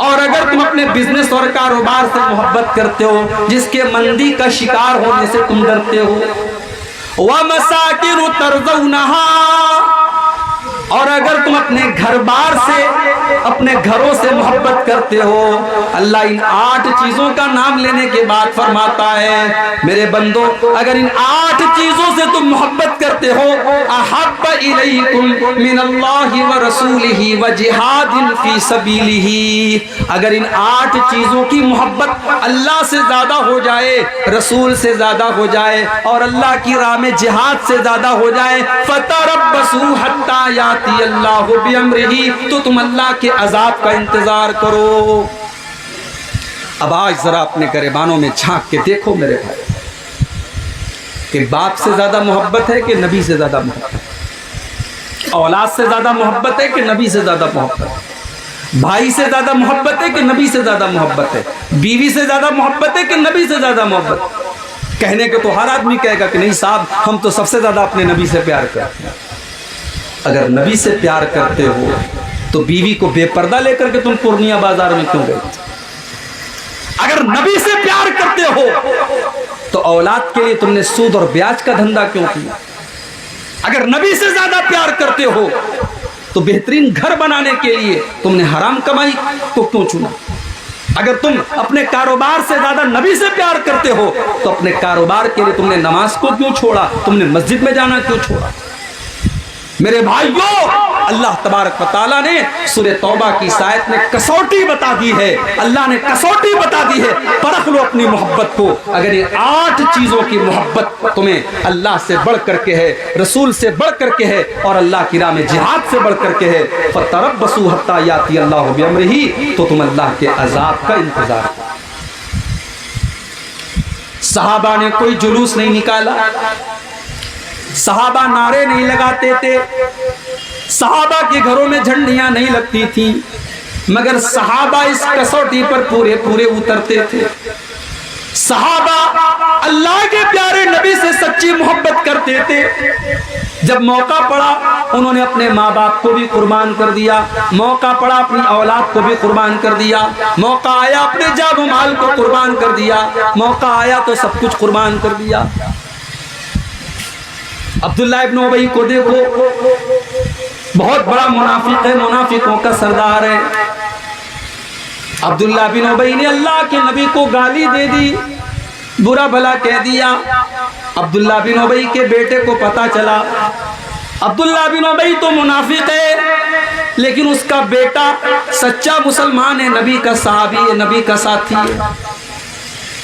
اور اگر تم اپنے بزنس اور کاروبار سے محبت کرتے ہو، جس کے مندی کا شکار ہونے سے تم ڈرتے ہو، وَمَسَاكِنُ تَرْضَوْنَهَا، اور اگر تم اپنے گھر بار سے، اپنے گھروں سے محبت کرتے ہو۔ اللہ ان 8 چیزوں کا نام لینے کے بعد فرماتا ہے میرے بندو، اگر ان 8 چیزوں سے تم محبت کرتے ہو، احب الیکم من اللہ ورسولہ وجہاد فی سبیلہ، اگر ان 8 چیزوں کی محبت اللہ سے زیادہ ہو جائے، رسول سے زیادہ ہو جائے، اور اللہ کی راہ میں جہاد سے زیادہ ہو جائے، فتربصوا حتی یاتی اللہ بامرہ، تو تم اللہ کے عذاب کا انتظار کرو۔ اب آج ذرا اپنے گریبانوں میں جھانک کے دیکھو میرے بھائی، کہ باپ سے زیادہ محبت ہے کہ نبی سے زیادہ محبت ہے؟ اولاد سے زیادہ محبت ہے کہ نبی سے زیادہ محبت ہے؟ بھائی سے زیادہ محبت ہے کہ نبی سے زیادہ محبت ہے؟ بیوی سے زیادہ محبت ہے کہ نبی سے زیادہ محبت ہے؟ کہنے کے تو ہر آدمی کہے گا کہ نہیں صاحب، ہم تو سب سے زیادہ اپنے نبی سے پیار کرتے ہیں۔ اگر نبی سے پیار کرتے ہو تو بیوی کو بے پردہ لے کر کے تم پورنیہ بازار میں کیوں گئے؟ اگر نبی سے پیار کرتے ہو تو اولاد کے لیے تم نے سود اور بیاج کا دھندا کیوں کیا؟ اگر نبی سے زیادہ پیار کرتے ہو تو بہترین گھر بنانے کے لیے تم نے حرام کمائی کو کیوں چنا؟ اگر تم اپنے کاروبار سے زیادہ نبی سے پیار کرتے ہو تو اپنے کاروبار کے لیے تم نے نماز کو کیوں چھوڑا؟ تم نے مسجد میں جانا کیوں چھوڑا؟ میرے بھائیوں، اللہ تبارک و تعالیٰ نے سورہ توبہ کی اس آیت میں کسوٹی بتا دی ہے، اللہ نے کسوٹی بتا دی ہے، پرکھ لو اپنی محبت کو، اگر یہ 8 چیزوں کی محبت تمہیں اللہ سے بڑھ کر کے ہے، رسول سے بڑھ کر کے ہے، اور اللہ کی راہ میں جہاد سے بڑھ کر کے ہے، فَتَرَبَّصُوا حَتَّى يَأْتِيَ اللَّهُ بِأَمْرِهِ، تو تم اللہ کے عذاب کا انتظار کرو۔ صحابہ نے کوئی جلوس نہیں نکالا، صحابہ نعرے نہیں لگاتے تھے، صحابہ کے گھروں میں جھنڈیاں نہیں لگتی تھیں، مگر صحابہ اس کسوٹی پر پورے پورے اترتے تھے۔ صحابہ اللہ کے پیارے نبی سے سچی محبت کرتے تھے، جب موقع پڑا انہوں نے اپنے ماں باپ کو بھی قربان کر دیا، موقع پڑا اپنی اولاد کو بھی قربان کر دیا، موقع آیا اپنے جان و مال کو قربان کر دیا، موقع آیا تو سب کچھ قربان کر دیا۔ عبداللہ ابن ابی کو دیکھو، بہت بڑا منافق ہے، منافقوں کا سردار ہے۔ عبداللہ بن ابی نے اللہ کے نبی کو گالی دے دی، برا بھلا کہہ دیا۔ عبداللہ بن ابی کے بیٹے کو پتا چلا، عبداللہ بن ابی تو منافق ہے لیکن اس کا بیٹا سچا مسلمان ہے، نبی کا صحابی ہے، نبی کا ساتھی ہے۔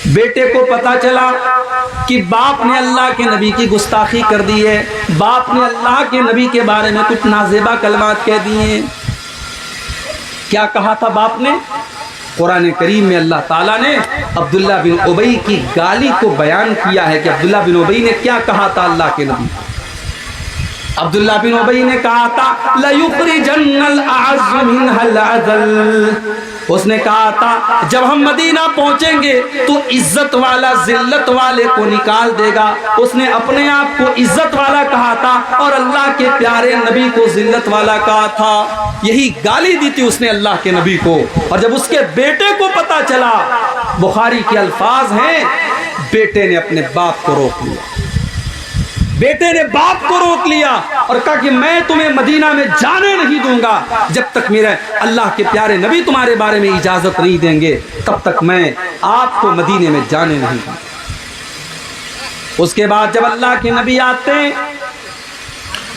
بیٹے کو پتا چلا کہ باپ نے اللہ کے نبی کی گستاخی کر دی ہے، باپ نے اللہ کے نبی کے بارے میں کچھ نازیبا کلمات کہہ دیے ہیں۔ کیا کہا تھا باپ نے؟ قرآن کریم میں اللہ تعالیٰ نے عبداللہ بن ابی کی گالی کو بیان کیا ہے کہ عبداللہ بن ابی نے کیا کہا تھا اللہ کے نبی۔ عبداللہ بن ابی نے کہا تھا لَيُخْرِجَنَّ الْأَعَزُّ مِنْهَا الْأَذَلَّ، اس نے کہا تھا جب ہم مدینہ پہنچیں گے تو عزت والا ذلت والے کو نکال دے گا۔ اس نے اپنے آپ کو عزت والا کہا تھا اور اللہ کے پیارے نبی کو ذلت والا کہا تھا، یہی گالی دی تھی اس نے اللہ کے نبی کو۔ اور جب اس کے بیٹے کو پتا چلا، بخاری کے الفاظ ہیں، بیٹے نے اپنے باپ کو روک لیا، بیٹے نے باپ کو روک لیا اور کہا کہ میں تمہیں مدینہ میں جانے نہیں دوں گا جب تک میرے اللہ کے پیارے نبی تمہارے بارے میں اجازت نہیں دیں گے، تب تک میں آپ کو مدینے میں جانے نہیں دوں گا۔ اس کے بعد جب اللہ کے نبی آتے ہیں،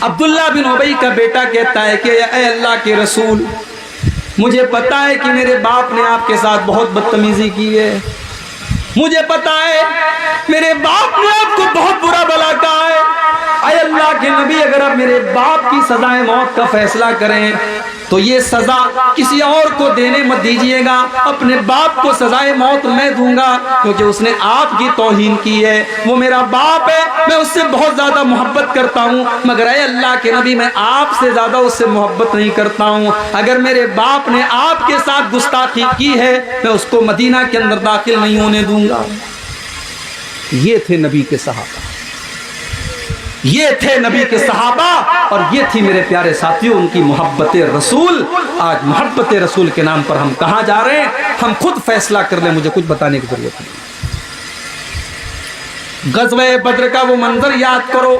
عبداللہ بن ابی کا بیٹا کہتا ہے کہ اے اللہ کے رسول، مجھے پتا ہے کہ میرے باپ نے آپ کے ساتھ بہت بدتمیزی کی ہے، مجھے پتا ہے میرے باپ نے آپ کو بہت برا بھلا کہا ہے، اے اللہ کے نبی اگر آپ میرے باپ کی سزائے موت کا فیصلہ کریں تو یہ سزا کسی اور کو دینے مت دیجئے گا، اپنے باپ کو سزائے موت میں دوں گا، کیونکہ اس نے آپ کی توہین کی ہے، وہ میرا باپ ہے، میں اس سے بہت زیادہ محبت کرتا ہوں، مگر اے اللہ کے نبی میں آپ سے زیادہ اس سے محبت نہیں کرتا ہوں، اگر میرے باپ نے آپ کے ساتھ گستاخی کی ہے میں اس کو مدینہ کے اندر داخل نہیں ہونے دوں گا۔ یہ تھے نبی کے صحابہ، یہ تھے نبی کے صحابہ، اور یہ تھی میرے پیارے ساتھیوں ان کی محبت رسول۔ آج محبت رسول کے نام پر ہم کہاں جا رہے ہیں؟ ہم خود فیصلہ کر لیں، مجھے کچھ بتانے کی ضرورت نہیں۔ غزوہ بدر کا وہ منظر یاد کرو،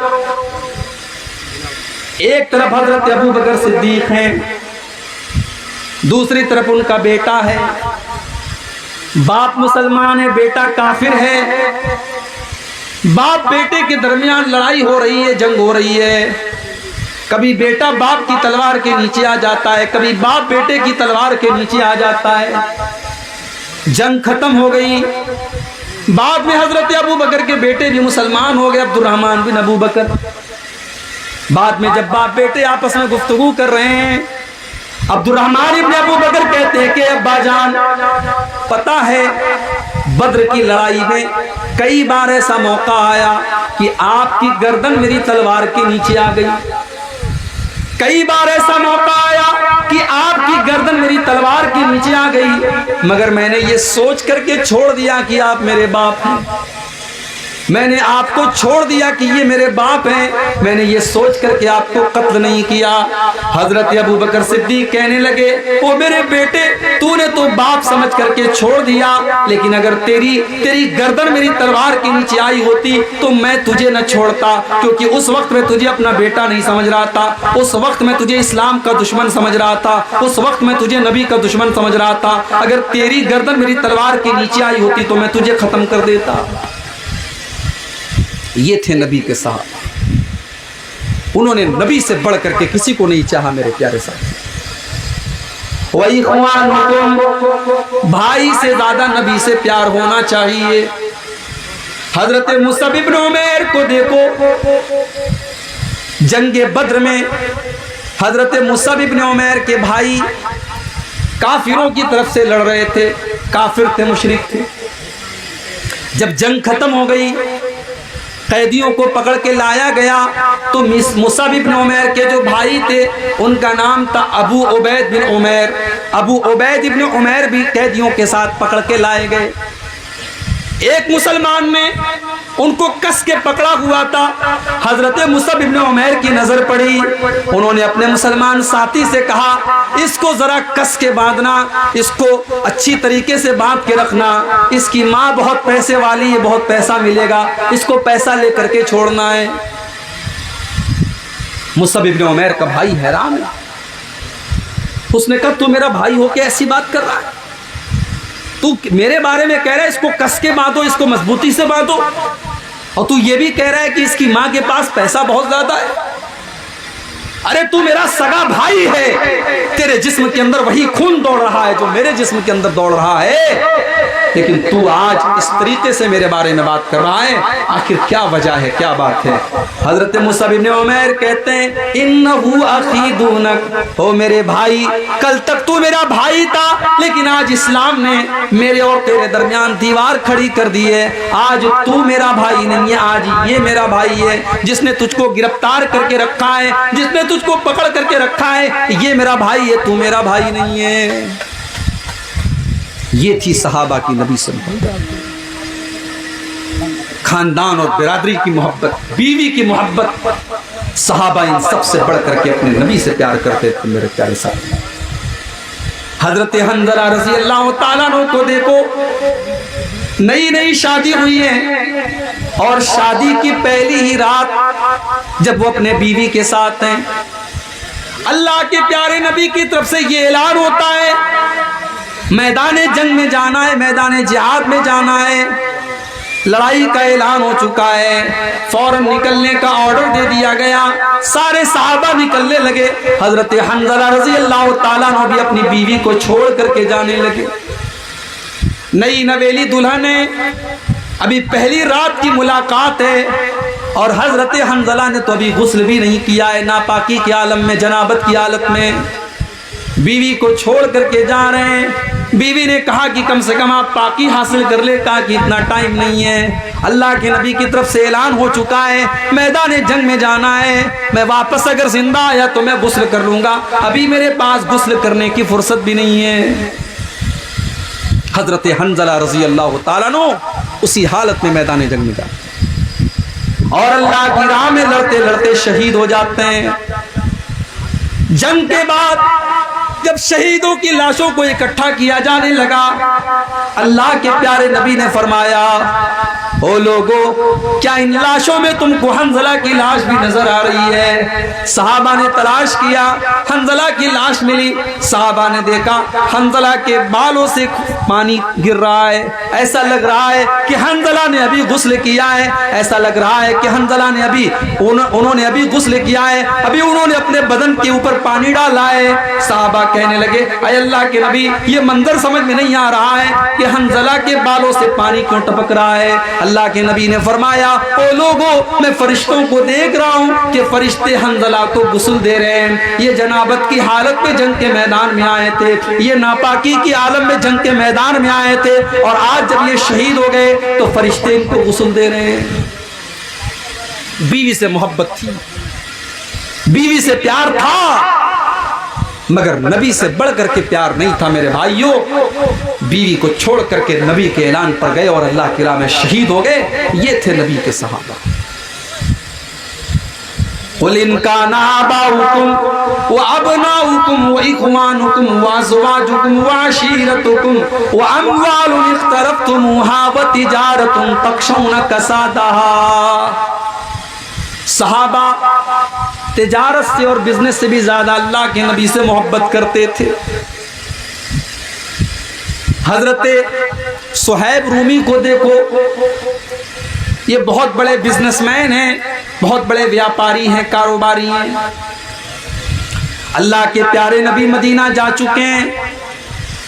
ایک طرف حضرت ابو بکر صدیق ہیں، دوسری طرف ان کا بیٹا ہے، باپ مسلمان ہے، بیٹا کافر ہے، باپ بیٹے کے درمیان لڑائی ہو رہی ہے، جنگ ہو رہی ہے، کبھی بیٹا باپ کی تلوار کے نیچے آ جاتا ہے، کبھی باپ بیٹے کی تلوار کے نیچے آ جاتا ہے، جنگ ختم ہو گئی، بعد میں حضرت ابو بکر کے بیٹے بھی مسلمان ہو گئے، عبد الرحمن بن ابو بکر۔ بعد میں جب باپ بیٹے آپس میں گفتگو کر رہے ہیں، عبد الرحمن ابن ابو بکر کہتے ہیں کہ ابا جان پتہ ہے بدر کی لڑائی میں کئی بار ایسا موقع آیا کہ آپ کی گردن میری تلوار کے نیچے آ گئی، کئی بار ایسا موقع آیا کہ آپ کی گردن میری تلوار کے نیچے آ گئی، مگر میں نے یہ سوچ کر کے چھوڑ دیا کہ آپ میرے باپ ہیں، میں نے آپ کو چھوڑ دیا کہ یہ میرے باپ ہیں، میں نے یہ سوچ کر کے آپ کو قتل نہیں کیا۔ حضرت ابو بکر صدیق کہنے لگے او میرے بیٹے، تو نے تو باپ سمجھ کر کے چھوڑ دیا، لیکن اگر تیری گردن میری تلوار کے نیچے آئی ہوتی تو میں تجھے نہ چھوڑتا، کیونکہ اس وقت میں تجھے اپنا بیٹا نہیں سمجھ رہا تھا، اس وقت میں تجھے اسلام کا دشمن سمجھ رہا تھا، اس وقت میں تجھے نبی کا دشمن سمجھ رہا تھا، اگر تیری گردن میری تلوار کے نیچے آئی ہوتی تو میں تجھے ختم کر دیتا۔ یہ تھے نبی کے صحابہ۔ انہوں نے نبی سے بڑھ کر کے کسی کو نہیں چاہا میرے پیارے ساتھی. وَإِخْوَانُكُمْ بھائی سے زیادہ نبی سے پیار ہونا چاہیے. حضرت مصعب ابن عمیر کو دیکھو, جنگ بدر میں حضرت مصعب ابن عمیر کے بھائی کافروں کی طرف سے لڑ رہے تھے, کافر تھے, مشرک تھے. جب جنگ ختم ہو گئی, قیدیوں کو پکڑ کے لایا گیا, تو مصعب ابن عمیر کے جو بھائی تھے ان کا نام تھا ابو عبید بن عمیر. ابو عبید ابن عمیر بھی قیدیوں کے ساتھ پکڑ کے لائے گئے. ایک مسلمان نے ان کو کس کے پکڑا ہوا تھا. حضرت مصعب ابن عمیر کی نظر پڑی, انہوں نے اپنے مسلمان ساتھی سے کہا اس کو ذرا کس کے باندھنا, اس کو اچھی طریقے سے باندھ کے رکھنا, اس کی ماں بہت پیسے والی ہے, بہت پیسہ ملے گا, اس کو پیسہ لے کر کے چھوڑنا ہے. مصعب ابن عمیر کا بھائی حیران ہے. اس نے کہا تو میرا بھائی ہو کے ایسی بات کر رہا ہے, تو میرے بارے میں کہہ رہا ہے اس کو کس کے باندھو, اس کو مضبوطی سے باندھو, اور تو یہ بھی کہہ رہا ہے کہ اس کی ماں کے پاس پیسہ بہت زیادہ ہے. ارے تو میرا سگا بھائی ہے, تیرے جسم کے اندر وہی خون دوڑ رہا ہے جو میرے جسم کے اندر دوڑ رہا ہے, لیکن تو آج اس طریقے سے میرے بارے میں بات کر رہا ہے, آخر کیا وجہ ہے, کیا بات ہے؟ حضرت مصعب بن عمیر کہتے ہیں انہو اخی دونک, او میرے بھائی, کل تک تو میرا بھائی تھا, لیکن آج اسلام نے میرے اور تیرے درمیان دیوار کھڑی کر دی ہے. آج تو میرا بھائی نہیں ہے, آج یہ میرا بھائی ہے جس نے تجھ کو گرفتار کر کے رکھا ہے, جس نے تجھ کو پکڑ کر کے رکھا ہے, یہ میرا بھائی ہے, تو میرا بھائی نہیں ہے. یہ تھی صحابہ کی نبی سے محبت, خاندان اور برادری کی محبت, بیوی کی محبت. صحابہ ان سب سے بڑھ کر کے اپنے نبی سے پیار کرتے تھے میرے پیارے ساتھی. حضرت حنظلہ رضی اللہ تعالیٰ عنہ کو دیکھو, نئی نئی شادی ہوئی ہے, اور شادی کی پہلی ہی رات جب وہ اپنے بیوی کے ساتھ ہیں, اللہ کے پیارے نبی کی طرف سے یہ اعلان ہوتا ہے میدان جنگ میں جانا ہے, میدان جہاد میں جانا ہے, لڑائی کا اعلان ہو چکا ہے. فوراً نکلنے کا آرڈر دے دیا گیا, سارے صحابہ نکلنے لگے. حضرت حنظلہ رضی اللہ تعالیٰ عنہ بھی اپنی بیوی کو چھوڑ کر کے جانے لگے. نئی نویلی دلہن ہے, ابھی پہلی رات کی ملاقات ہے, اور حضرت حنظلہ نے تو ابھی غسل بھی نہیں کیا ہے, ناپاکی کے عالم میں, جنابت کی حالت میں بیوی کو چھوڑ کر کے جا رہے ہیں. بیوی نے کہا کہ کم سے کم آپ پاکی حاصل کر لے, کہا کہ اتنا ٹائم نہیں ہے, اللہ کے نبی کی طرف سے اعلان ہو چکا ہے میدان جنگ میں جانا ہے, میں واپس اگر زندہ آیا تو میں غسل کر لوں گا, ابھی میرے پاس غسل کرنے کی فرصت بھی نہیں ہے. حضرت حنظلہ رضی اللہ تعالیٰ عنہ اسی حالت میں میدان جنگ میں جاتے ہیں, اور اللہ کی راہ میں لڑتے لڑتے شہید ہو جاتے ہیں. جنگ کے بعد جب شہیدوں کی لاشوں کو اکٹھا کیا جانے لگا, اللہ کے پیارے نبی نے فرمایا او لوگو, کیا ان لاشوں میں تم کو حنظلہ کی لاش بھی نظر آ رہی ہے؟ صحابہ نے تلاش کیا, حنظلہ کی لاش ملی. صحابہ نے دیکھا حنظلہ کے بالوں سے پانی گر رہا ہے, ایسا لگ رہا ہے کہ حنظلہ نے ابھی غسل کیا ہے, ایسا لگ رہا ہے کہ حنظلہ نے انہوں نے ابھی غسل کیا ہے, ابھی انہوں نے اپنے بدن کے اوپر پانی ڈالا ہے. صحابہ کہنے لگے اے اللہ کے نبی, یہ منظر سمجھ میں نہیں آ رہا ہے کہ حنظلہ کے بالوں سے پانی کیوں ٹپک رہا ہے. اللہ کے نبی نے فرمایا او لوگو, میں فرشتوں کو دیکھ رہا ہوں کہ فرشتے حنظلہ کو غسل دے رہے ہیں. یہ جنابت کی حالت میں جنگ کے میدان میں آئے تھے, یہ ناپاکی کی عالم میں جنگ کے میدان میں آئے تھے, اور آج جب یہ شہید ہو گئے تو فرشتے ان کو غسل دے رہے ہیں. بیوی سے محبت تھی, بیوی سے پیار تھا, مگر نبی سے بڑھ کر کے پیار نہیں تھا میرے بھائیوں. بیوی کو چھوڑ کر کے نبی کے اعلان پر گئے اور اللہ کی راہ میں شہید ہو گئے. یہ تھے نبی کے صحابہ. قُلْ إِنْ كَانَ آبَاؤُكُمْ وَأَبْنَاؤُكُمْ وَإِخْوَانُكُمْ وَأَزْوَاجُكُمْ وَعَشِيرَتُكُمْ وَأَمْوَالٌ اقْتَرَفْتُمُوهَا وَتِجَارَةٌ تَخْشَوْنَ كَسَادَهَا. صحابہ تجارت سے اور بزنس سے بھی زیادہ اللہ کے نبی سے محبت کرتے تھے. حضرت صہیب رومی کو دیکھو, یہ بہت بڑے بزنس مین ہیں، بہت بڑے ویاپاری ہیں، کاروباری ہیں۔ اللہ کے پیارے نبی مدینہ جا چکے ہیں،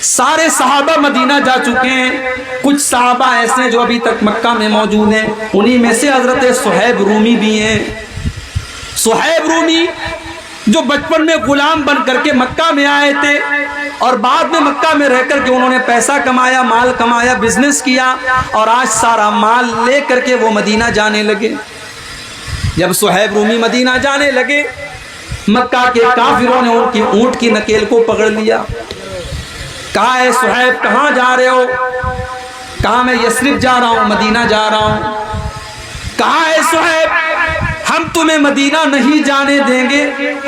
سارے صحابہ مدینہ جا چکے ہیں، کچھ صحابہ ایسے ہیں جو ابھی تک مکہ میں موجود ہیں، انہی میں سے حضرت صہیب رومی بھی ہیں۔ صہیب رومی جو بچپن میں غلام بن کر کے مکہ میں آئے تھے اور بعد میں مکہ میں رہ کر کے انہوں نے پیسہ کمایا، مال کمایا، بزنس کیا، اور آج سارا مال لے کر کے وہ مدینہ جانے لگے۔ جب صہیب رومی مدینہ جانے لگے، مکہ کے کافروں نے ان کی اونٹ کی نکیل کو پکڑ لیا، کہا اے صہیب کہاں جا رہے ہو؟ کہا میں یثرب جا رہا ہوں، مدینہ جا رہا ہوں۔ کہا اے صہیب ہم تمہیں مدینہ نہیں جانے دیں گے،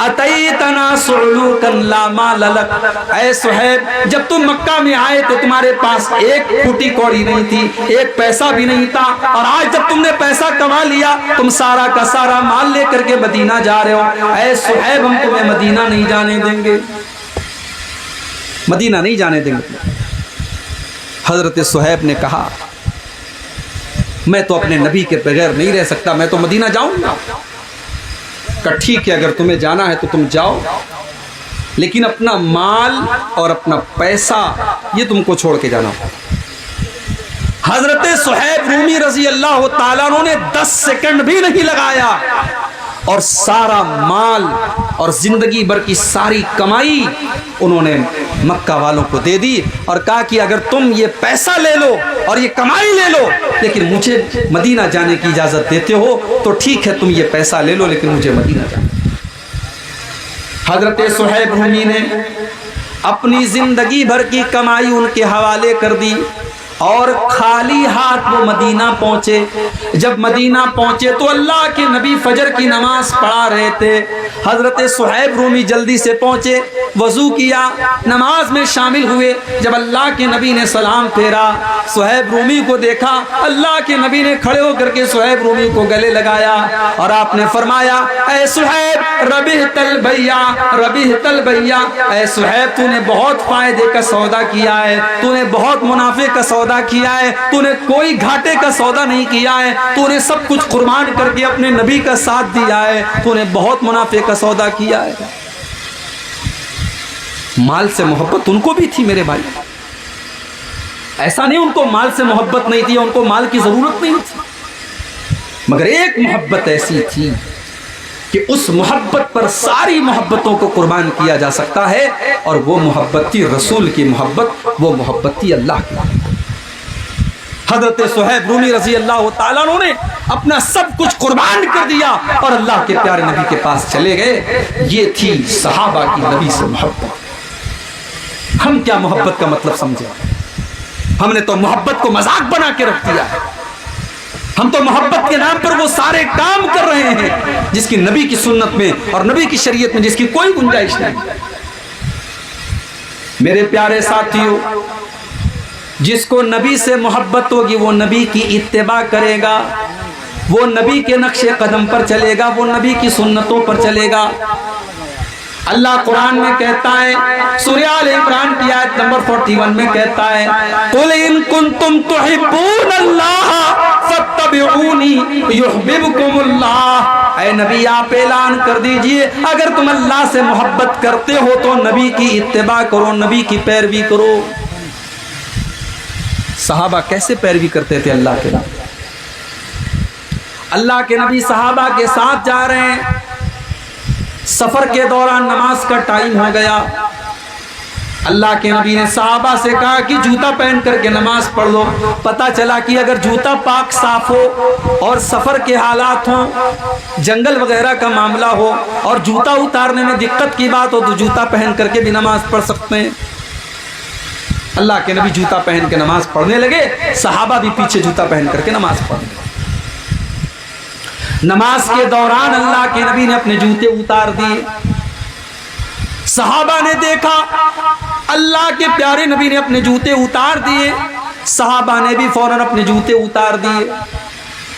اتیتنا صعلوکا لا مال لک۔ اے صہیب جب تم مکہ میں آئے تو تمہارے پاس ایک پھوٹی کوڑی نہیں تھی، ایک پیسہ بھی نہیں تھا، اور آج جب تم نے پیسہ کما لیا تم سارا کا سارا مال لے کر کے مدینہ جا رہے ہو۔ اے صہیب ہم تمہیں مدینہ نہیں جانے دیں گے، مدینہ نہیں جانے دیں گے۔ حضرت صہیب نے کہا میں تو اپنے نبی کے بغیر نہیں رہ سکتا، میں تو مدینہ جاؤں گا۔ کہا ٹھیک ہے اگر تمہیں جانا ہے تو تم جاؤ، لیکن اپنا مال اور اپنا پیسہ یہ تم کو چھوڑ کے جانا ہوگا۔ حضرت صہیب رومی رضی اللہ تعالیٰ عنہ نے 10 سیکنڈ بھی نہیں لگایا اور سارا مال اور زندگی بھر کی ساری کمائی انہوں نے مکہ والوں کو دے دی اور کہا کہ اگر تم یہ پیسہ لے لو اور یہ کمائی لے لو لیکن مجھے مدینہ جانے کی اجازت دیتے ہو تو ٹھیک ہے، تم یہ پیسہ لے لو لیکن مجھے مدینہ جانا۔ حضرت صہیب رومی نے اپنی زندگی بھر کی کمائی ان کے حوالے کر دی اور خالی ہاتھ وہ مدینہ پہنچے۔ جب مدینہ پہنچے تو اللہ کے نبی فجر کی نماز پڑھا رہے تھے۔ حضرت صہیب رومی جلدی سے پہنچے، وضو کیا، نماز میں شامل ہوئے۔ جب اللہ کے نبی نے سلام پھیرا، صہیب رومی کو دیکھا، اللہ کے نبی نے کھڑے ہو کر کے صہیب رومی کو گلے لگایا اور آپ نے فرمایا اے صہیب ربحت البیع ربحت البیع، اے صہیب تو نے بہت فائدے کا سودا کیا ہے، تو نے بہت منافع کا سودا کیا ہے، تو نے کوئی گھاٹے کا سودا نہیں کیا ہے، تو نے سب کچھ قربان کر کے اپنے نبی کا ساتھ دیا ہے، تو نے بہت منافع کا سودا کیا ہے۔ مال سے محبت ان کو بھی تھی میرے بھائی، ایسا نہیں ان کو مال سے محبت نہیں تھی، ان کو مال کی ضرورت نہیں تھی، مگر ایک محبت ایسی تھی کہ اس محبت پر ساری محبتوں کو قربان کیا جا سکتا ہے، اور وہ محبت تھی رسول کی محبت، وہ محبت تھی اللہ کی محبت۔ حضرت صہیب رومی رضی اللہ تعالیٰ عنہ نے اپنا سب کچھ قربان کر دیا اور اللہ کے پیارے نبی کے پاس چلے گئے۔ یہ تھی صحابہ کی نبی سے محبت۔ ہم کیا محبت کا مطلب سمجھے؟ ہم نے تو محبت کو مذاق بنا کے رکھ دیا ہے۔ ہم تو محبت کے نام پر وہ سارے کام کر رہے ہیں جس کی نبی کی سنت میں اور نبی کی شریعت میں جس کی کوئی گنجائش نہیں۔ میرے پیارے ساتھیوں، جس کو نبی سے محبت ہوگی وہ نبی کی اتباع کرے گا، وہ نبی کے نقش قدم پر چلے گا، وہ نبی کی سنتوں پر چلے گا۔ اللہ قرآن میں کہتا ہے، سورہ آل عمران کی آیت نمبر 41 میں کہتا ہے قُلْ إِن كُنْتُمْ تُحِبُّونَ اللَّهَ فَاتَّبِعُونِي يُحْبِبْكُمُ اللَّهُ۔ اے نبی آپ اعلان کر دیجئے اگر تم اللہ سے محبت کرتے ہو تو نبی کی اتباع کرو، نبی کی پیروی کرو۔ صحابہ کیسے پیروی کرتے تھے اللہ کے نبی؟ اللہ کے نبی صحابہ کے ساتھ جا رہے ہیں، سفر کے دوران نماز کا ٹائم ہو گیا، اللہ کے نبی نے صحابہ سے کہا کہ جوتا پہن کر کے نماز پڑھ لو۔ پتہ چلا کہ اگر جوتا پاک صاف ہو اور سفر کے حالات ہوں، جنگل وغیرہ کا معاملہ ہو اور جوتا اتارنے میں دقت کی بات ہو تو جوتا پہن کر کے بھی نماز پڑھ سکتے ہیں۔ اللہ کے نبی جوتا پہن کے نماز پڑھنے لگے، صحابہ بھی پیچھے جوتا پہن کر کے نماز پڑھنے لگے۔ نماز کے دوران اللہ کے نبی نے اپنے جوتے اتار دیے، صحابہ نے دیکھا اللہ کے پیارے نبی نے اپنے جوتے اتار دیے، صحابہ نے بھی فوراً اپنے جوتے اتار دیے۔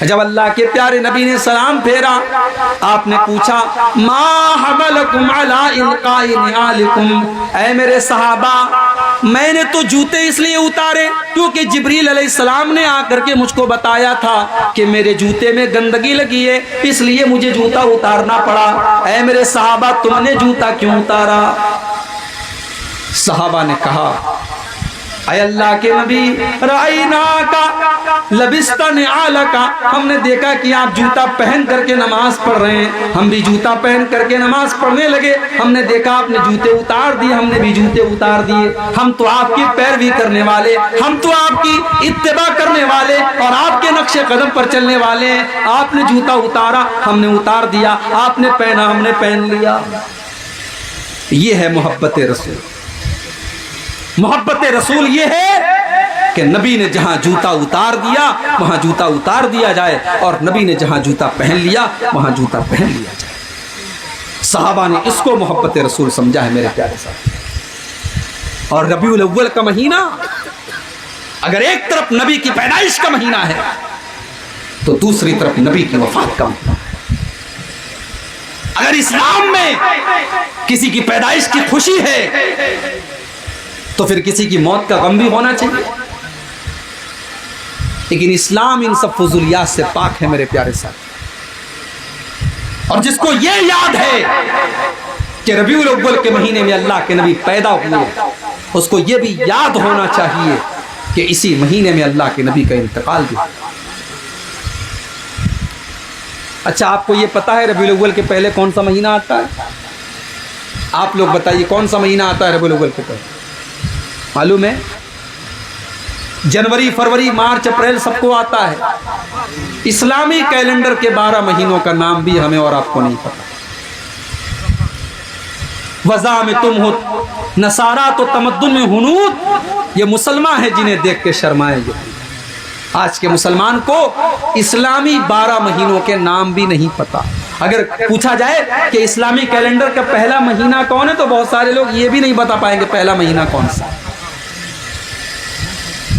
جب اللہ کے پیارے نبی نے سلام پھیرا، آپ نے پوچھا ما حملکم علی القاء نعالکم، اے میرے صحابہ میں نے تو جوتے اس لیے اتارے کیونکہ جبریل علیہ السلام نے آ کر کے مجھ کو بتایا تھا کہ میرے جوتے میں گندگی لگی ہے، اس لیے مجھے جوتا اتارنا پڑا۔ اے میرے صحابہ تم نے جوتا کیوں اتارا؟ صحابہ نے کہا اے اللہ کے نبی رأیناکا لبست نعالکا، ہم نے دیکھا کہ آپ جوتا پہن کر کے نماز پڑھ رہے ہیں، ہم بھی جوتا پہن کر کے نماز پڑھنے لگے، ہم نے دیکھا آپ نے جوتے اتار دیے، ہم نے بھی جوتے اتار دیے، ہم تو آپ کی پیروی کرنے والے، ہم تو آپ کی اتباع کرنے والے اور آپ کے نقش قدم پر چلنے والے ہیں۔ آپ نے جوتا اتارا ہم نے اتار دیا، آپ نے پہنا ہم نے پہن لیا۔ یہ ہے محبت رسول۔ محبت رسول یہ ہے کہ نبی نے جہاں جوتا اتار دیا وہاں جوتا اتار دیا جائے، اور نبی نے جہاں جوتا پہن لیا وہاں جوتا پہن لیا جائے۔ صحابہ نے اس کو محبت رسول سمجھا ہے میرے پیارے ساتھی۔ اور ربیع الاول کا مہینہ اگر ایک طرف نبی کی پیدائش کا مہینہ ہے تو دوسری طرف نبی کی وفات کا مہینہ ہے۔ اگر اسلام میں کسی کی پیدائش کی خوشی ہے تو پھر کسی کی موت کا غم بھی ہونا چاہیے، لیکن اسلام ان سب فضولیات سے پاک ہے میرے پیارے ساتھ۔ اور جس کو یہ یاد ہے کہ ربیع الاول کے مہینے میں اللہ کے نبی پیدا ہوئے، اس کو یہ بھی یاد ہونا چاہیے کہ اسی مہینے میں اللہ کے نبی کا انتقال بھی۔ اچھا آپ کو یہ پتا ہے ربیع الاول کے پہلے کون سا مہینہ آتا ہے؟ آپ لوگ بتائیے کون سا مہینہ آتا ہے ربیع الاول کے پہلے؟ معلوم ہے؟ جنوری، فروری، مارچ، اپریل سب کو آتا ہے۔ اسلامی کیلنڈر کے 12 مہینوں کا نام بھی ہمیں اور آپ کو نہیں پتا۔ وضع میں تم ہو نصارہ تو تمدن میں ہنود، یہ مسلمان ہیں جنہیں دیکھ کے شرمائے جو۔ آج کے مسلمان کو اسلامی 12 مہینوں کے نام بھی نہیں پتا۔ اگر پوچھا جائے کہ اسلامی کیلنڈر کا پہلا مہینہ کون ہے تو بہت سارے لوگ یہ بھی نہیں بتا پائیں گے پہلا مہینہ کون سا۔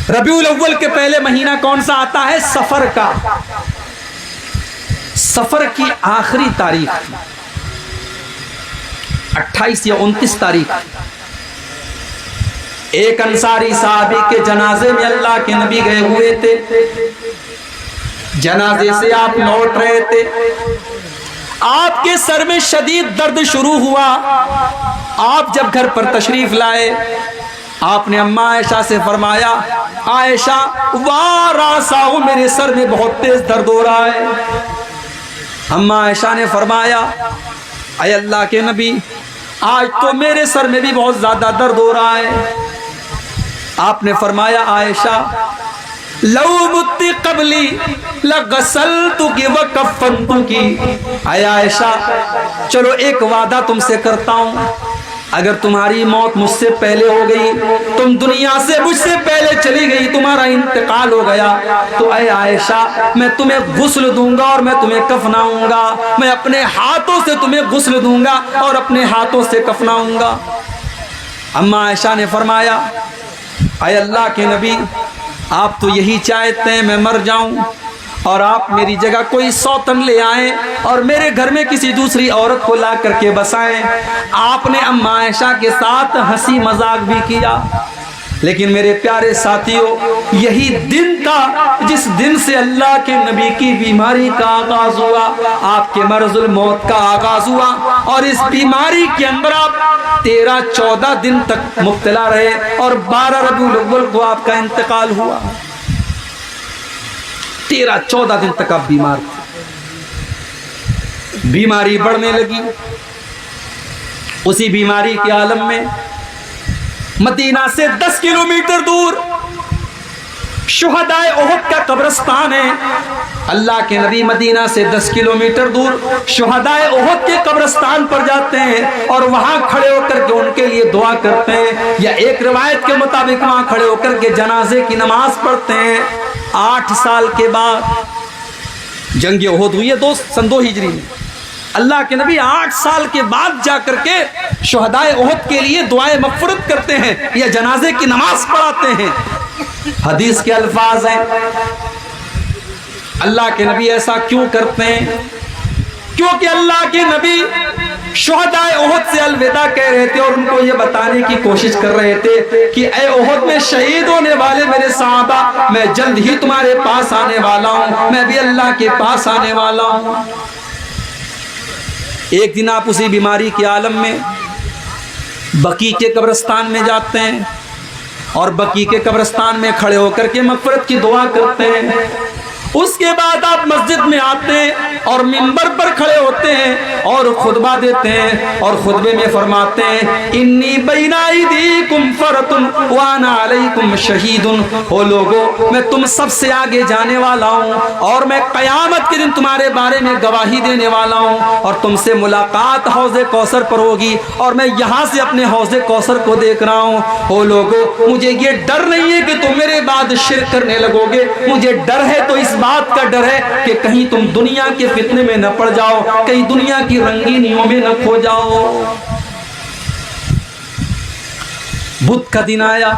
ربیع الاول کے پہلے مہینہ کون سا آتا ہے؟ سفر کا۔ سفر کی آخری تاریخ 28 یا 29 تاریخ، ایک انصاری صحابی کے جنازے میں اللہ کے نبی گئے ہوئے تھے، جنازے سے آپ لوٹ رہے تھے، آپ کے سر میں شدید درد شروع ہوا۔ آپ جب گھر پر تشریف لائے آپ نے اماں عائشہ سے فرمایا عائشہ واراساؤ، میرے سر میں بہت تیز درد ہو رہا ہے۔ اماں عائشہ نے فرمایا اے اللہ کے نبی آج تو میرے سر میں بھی بہت زیادہ درد ہو رہا ہے۔ آپ نے فرمایا عائشہ لو مت قبلی لغسلتک وکفنتک، اے عائشہ چلو ایک وعدہ تم سے کرتا ہوں، اگر تمہاری موت مجھ سے پہلے ہو گئی، تم دنیا سے مجھ سے پہلے چلی گئی، تمہارا انتقال ہو گیا، تو اے عائشہ میں تمہیں غسل دوں گا اور میں تمہیں کفناؤں گا، میں اپنے ہاتھوں سے تمہیں غسل دوں گا اور اپنے ہاتھوں سے کفناؤں گا۔ اماں عائشہ نے فرمایا اے اللہ کے نبی آپ تو یہی چاہتے ہیں میں مر جاؤں اور آپ میری جگہ کوئی سوتن لے آئیں اور میرے گھر میں کسی دوسری عورت کو لا کر کے بسائیں۔ آپ نے اماں عائشہ کے ساتھ ہنسی مذاق بھی کیا، لیکن میرے پیارے ساتھیوں یہی دن تھا جس دن سے اللہ کے نبی کی بیماری کا آغاز ہوا، آپ کے مرض الموت کا آغاز ہوا، اور اس بیماری کے اندر آپ 13-14 دن تک مبتلا رہے اور 12 ربیع الاول کو آپ کا انتقال ہوا۔ 13-14 دن تک آپ بیمار تھے، بیماری بڑھنے لگی۔ اسی بیماری کے عالم میں مدینہ سے 10 کلومیٹر دور شہدائے احد کا قبرستان ہے۔ اللہ کے نبی مدینہ سے 10 کلومیٹر دور شہدائے احد کے قبرستان پر جاتے ہیں اور وہاں کھڑے ہو کر کے ان کے لیے دعا کرتے ہیں، یا ایک روایت کے مطابق وہاں کھڑے ہو کر کے جنازے کی نماز پڑھتے ہیں۔ 8 سال کے بعد جنگ احد ہوئی ہے دوست، سن 2 ہجری میں۔ اللہ کے نبی 8 سال کے بعد جا کر کے شہدائے احد کے لیے دعائیں مغفرت کرتے ہیں یا جنازے کی نماز پڑھاتے ہیں۔ حدیث کے الفاظ ہیں اللہ کے نبی ایسا کیوں کرتے ہیں؟ کیونکہ اللہ کے نبی شہدائے احد سے الوداع کہہ رہے تھے اور ان کو یہ بتانے کی کوشش کر رہے تھے کہ اے احد میں شہید ہونے والے میرے صحابہ، میں جلد ہی تمہارے پاس آنے والا ہوں، میں بھی اللہ کے پاس آنے والا ہوں۔ ایک دن آپ اسی بیماری کے عالم میں بقیع کے قبرستان میں جاتے ہیں اور بقیع کے قبرستان میں کھڑے ہو کر کے مغفرت کی دعا کرتے ہیں۔ اس کے بعد آپ مسجد میں آتے ہیں اور منبر پر کھڑے ہوتے ہیں اور خطبہ دیتے ہیں اور خطبے میں فرماتے ہیں انی بین ایدیکم فرۃ وانا علیکم شہید، او لوگو میں تم سب سے آگے جانے والا ہوں اور میں قیامت کے دن تمہارے بارے میں گواہی دینے والا ہوں اور تم سے ملاقات حوض کوثر پر ہوگی اور میں یہاں سے اپنے حوض کوثر کو دیکھ رہا ہوں۔ او لوگو مجھے یہ ڈر نہیں ہے کہ تم میرے بعد شرک کرنے لگو گے، مجھے ڈر ہے تو اس بات کا ڈر ہے کہ کہیں تم دنیا کے فتنے میں نہ پڑ جاؤ، کہیں دنیا کی رنگینیوں میں نہ کھو جاؤ۔ بدھ کا دن آیا،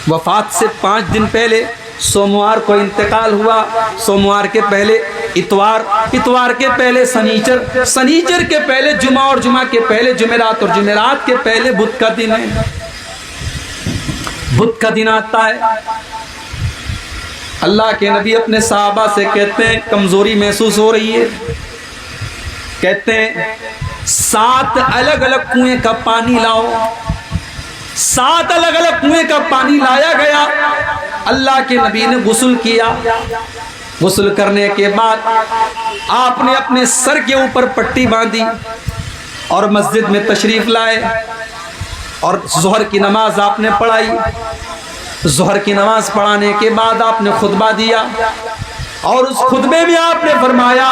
وفات سے 5 دن پہلے سوموار کو انتقال ہوا، سوموار کے پہلے اتوار کے پہلے سنیچر کے پہلے جمعہ اور جمعہ کے پہلے جمعرات اور جمعرات کے پہلے بدھ کا دن ہے۔ بدھ کا دن آتا ہے، اللہ کے نبی اپنے صحابہ سے کہتے ہیں کمزوری محسوس ہو رہی ہے، کہتے ہیں 7 الگ الگ کنویں کا پانی لاؤ۔ 7 الگ الگ کنویں کا پانی لایا گیا، اللہ کے نبی نے غسل کیا۔ غسل کرنے کے بعد آپ نے اپنے سر کے اوپر پٹی باندھی اور مسجد میں تشریف لائے اور ظہر کی نماز آپ نے پڑھائی۔ ظہر کی نماز پڑھانے کے بعد آپ نے خطبہ دیا اور اس خطبے میں آپ نے فرمایا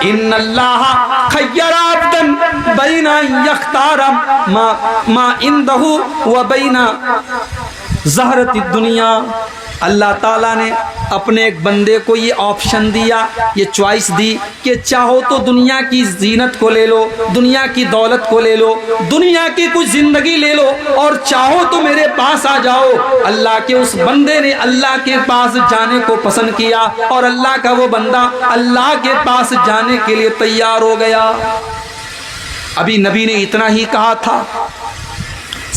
ان اللہ خیر عبدا بین یختار ما عنده و بین زہرۃ الدنیا۔ اللہ تعالیٰ نے اپنے ایک بندے کو یہ آپشن دیا، یہ چوائس دی کہ چاہو تو دنیا کی زینت کو لے لو، دنیا کی دولت کو لے لو، دنیا کی کچھ زندگی لے لو، اور چاہو تو میرے پاس آ جاؤ۔ اللہ کے اس بندے نے اللہ کے پاس جانے کو پسند کیا اور اللہ کا وہ بندہ اللہ کے پاس جانے کے لیے تیار ہو گیا۔ ابھی نبی نے اتنا ہی کہا تھا،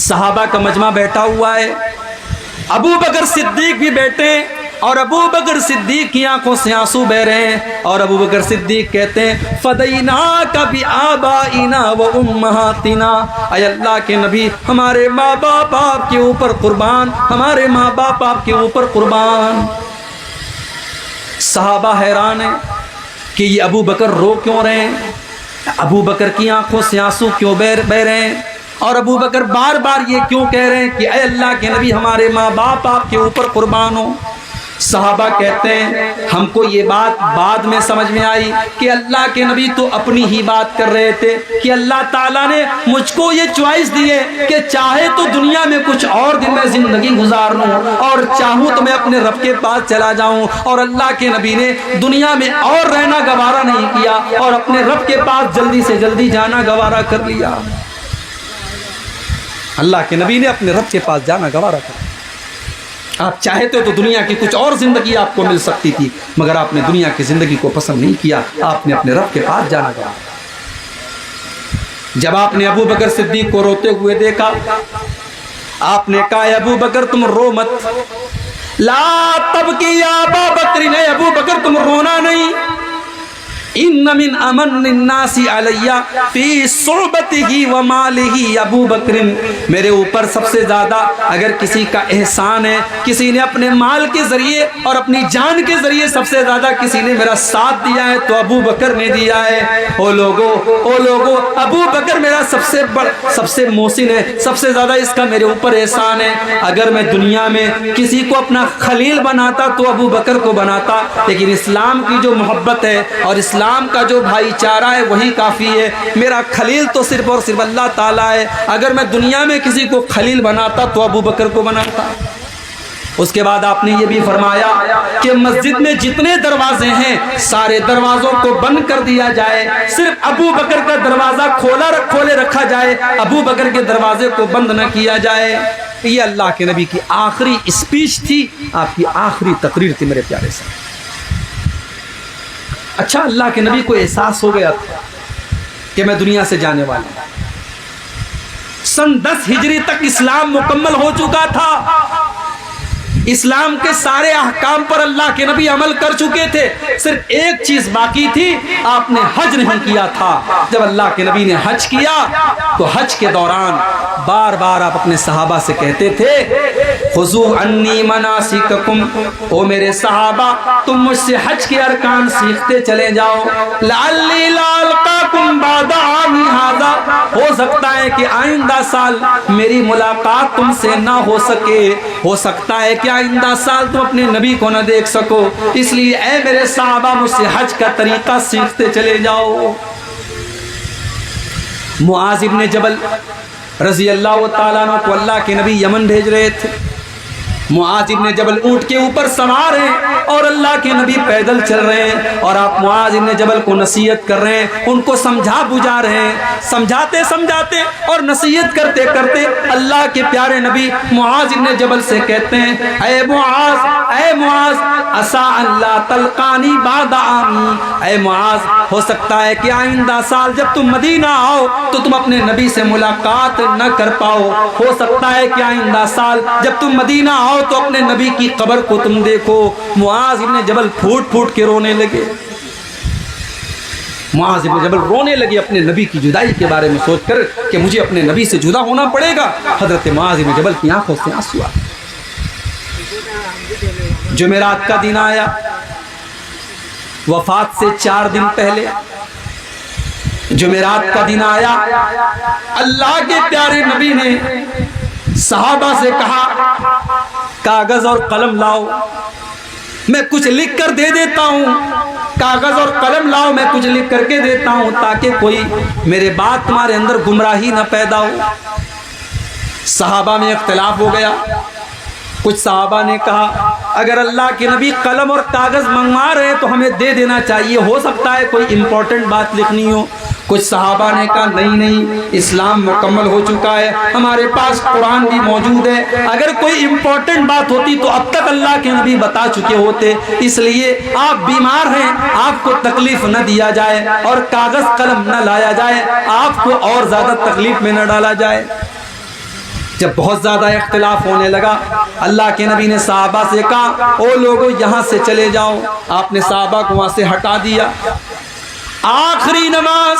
صحابہ کا مجمع بیٹھا ہوا ہے، ابو بکر صدیق بھی بیٹھے اور ابو بکر صدیق کی آنکھوں سے آنسو بہ رہے ہیں اور ابو بکر صدیق کہتے ہیں فدیناک بآبائنا و امہاتنا، اے اللہ کے نبی ہمارے ماں باپ آپ کے اوپر قربان، ہمارے ماں باپ آپ کے اوپر قربان۔ صحابہ حیران ہیں کہ یہ ابو بکر رو کیوں رہے ہیں، ابو بکر کی آنکھوں سے آنسو کیوں بہ رہے ہیں، اور ابو بکر بار بار یہ کیوں کہہ رہے ہیں کہ اے اللہ کے نبی ہمارے ماں باپ آپ کے اوپر قربان ہو۔ صحابہ کہتے ہیں ہم کو یہ بات بعد میں سمجھ میں آئی کہ اللہ کے نبی تو اپنی ہی بات کر رہے تھے کہ اللہ تعالیٰ نے مجھ کو یہ چوائس دی ہے کہ چاہے تو دنیا میں کچھ اور دن میں زندگی گزار لوں اور چاہوں تو میں اپنے رب کے پاس چلا جاؤں، اور اللہ کے نبی نے دنیا میں اور رہنا گوارا نہیں کیا اور اپنے رب کے پاس جلدی سے جلدی جانا گوارا کر لیا۔ اللہ کے نبی نے اپنے رب کے پاس جانا گوارا کر۔ آپ چاہتے تو دنیا کی کچھ اور زندگی آپ کو مل سکتی تھی، مگر آپ نے دنیا کی زندگی کو پسند نہیں کیا، آپ نے اپنے رب کے پاس جانا گوارا۔ جب آپ نے ابو بکر صدیق کو روتے ہوئے دیکھا، آپ نے کہا ابو بکر تم رو مت، لا تبکی یا ابا بکر، نے ابو بکر تم رونا نہیں، ان من امن الناس علی فی صحبتہ و مالہ ابو بکر، میرے اوپر سب سے زیادہ اگر کسی کا احسان ہے، کسی نے اپنے مال کے ذریعے اور اپنی جان کے ذریعے سب سے زیادہ کسی نے میرا ساتھ دیا ہے تو ابو بکر نے دیا ہے۔ او لوگو ابو بکر میرا سب سے محسن ہے، سب سے زیادہ اس کا میرے اوپر احسان ہے۔ اگر میں دنیا میں کسی کو اپنا خلیل بناتا تو ابو بکر کو بناتا، لیکن اسلام کی جو محبت ہے اور اسلام کا جو بھائی چارہ ہے وہی کافی ہے، میرا خلیل تو صرف اور صرف اللہ تعالیٰ ہے۔ اگر میں دنیا میں کسی کو خلیل بناتا تو ابو بکر کو بناتا۔ اس کے بعد آپ نے یہ بھی فرمایا کہ مسجد میں جتنے دروازے ہیں سارے دروازوں کو بند کر دیا جائے، صرف ابو بکر کا دروازہ کھولے رکھا جائے، ابو بکر کے دروازے کو بند نہ کیا جائے۔ یہ اللہ کے نبی کی آخری اسپیچ تھی، آپ کی آخری تقریر تھی میرے پیارے سے۔ اچھا، اللہ کے نبی کو احساس ہو گیا تھا کہ میں دنیا سے جانے والا ہوں۔ سن 10 ہجری تک اسلام مکمل ہو چکا تھا، اسلام کے سارے احکام پر اللہ کے نبی عمل کر چکے تھے، صرف ایک چیز باقی تھی، آپ نے حج نہیں کیا تھا۔ جب اللہ کے نبی نے حج کیا تو حج کے دوران بار بار آپ اپنے صحابہ سے کہتے تھے، خذوا عنی مناسککم، او میرے صحابہ تم مجھ سے حج کے ارکان سیکھتے چلے جاؤ، لعلی لا القاکم بعد عامی ھذا، ہو سکتا ہے کہ آئندہ سال میری ملاقات تم سے نہ ہو سکے، ہو سکتا ہے کہ آئندہ سال تم اپنے نبی کو نہ دیکھ سکو، اس لیے اے میرے صحابہ مجھ سے حج کا طریقہ سیکھتے چلے جاؤ۔ معاذ ابن جبل رضی اللہ تعالیٰ عنہ کو اللہ کے نبی یمن بھیج رہے تھے۔ معاذ ابن جبل اونٹ کے اوپر سوار ہیں اور اللہ کے نبی پیدل چل رہے ہیں، اور آپ معاذ ابن جبل کو نصیحت کر رہے ہیں، ان کو سمجھا بجھا رہے ہیں، سمجھاتے سمجھاتے اور نصیحت کرتے کرتے اللہ کے پیارے نبی معاذ ابن جبل سے کہتے ہیں، اے معاذ عسیٰ ان لا تلقانی بعد عامی، اے معاذ ہو سکتا ہے کہ آئندہ سال جب تم مدینہ آؤ تو تم اپنے نبی سے ملاقات نہ کر پاؤ، ہو سکتا ہے کہ آئندہ سال جب تم مدینہ آؤ تو اپنے نبی کی قبر کو تم دیکھو۔ معاذ ابن جبل پھوٹ پھوٹ کے رونے لگے، معاذ ابن جبل رونے لگے اپنے نبی کی جدائی کے بارے میں سوچ کر کہ مجھے اپنے نبی سے جدا ہونا پڑے گا۔ حضرت معاذ ابن جبل کی آنکھوں سے آنسو آئے۔ جمعرات کا دن آیا، وفات سے 4 دن پہلے جمعرات کا دن آیا، اللہ کے پیارے نبی نے صحابہ سے کہا کاغذ اور قلم لاؤ، میں کچھ لکھ کر دے دیتا ہوں، کاغذ اور قلم لاؤ میں کچھ لکھ کر کے دیتا ہوں تاکہ کوئی میرے بعد تمہارے اندر گمراہی نہ پیدا ہو۔ صحابہ میں اختلاف ہو گیا، کچھ صحابہ نے کہا اگر اللہ کے نبی قلم اور کاغذ منگوا رہے ہیں تو ہمیں دے دینا چاہیے، ہو سکتا ہے کوئی امپورٹنٹ بات لکھنی ہو۔ کچھ صحابہ نے کہا نہیں، اسلام مکمل ہو چکا ہے، ہمارے پاس قرآن بھی موجود ہے، اگر کوئی امپورٹنٹ بات ہوتی تو اب تک اللہ کے نبی بتا چکے ہوتے، اس لیے آپ بیمار ہیں، آپ کو تکلیف نہ دیا جائے اور کاغذ قلم نہ لایا جائے، آپ کو اور زیادہ تکلیف میں نہ ڈالا جائے۔ جب بہت زیادہ اختلاف ہونے لگا، اللہ کے نبی نے صحابہ سے کہا او لوگوں یہاں سے چلے جاؤ، آپ نے صحابہ کو وہاں سے ہٹا دیا۔ آخری نماز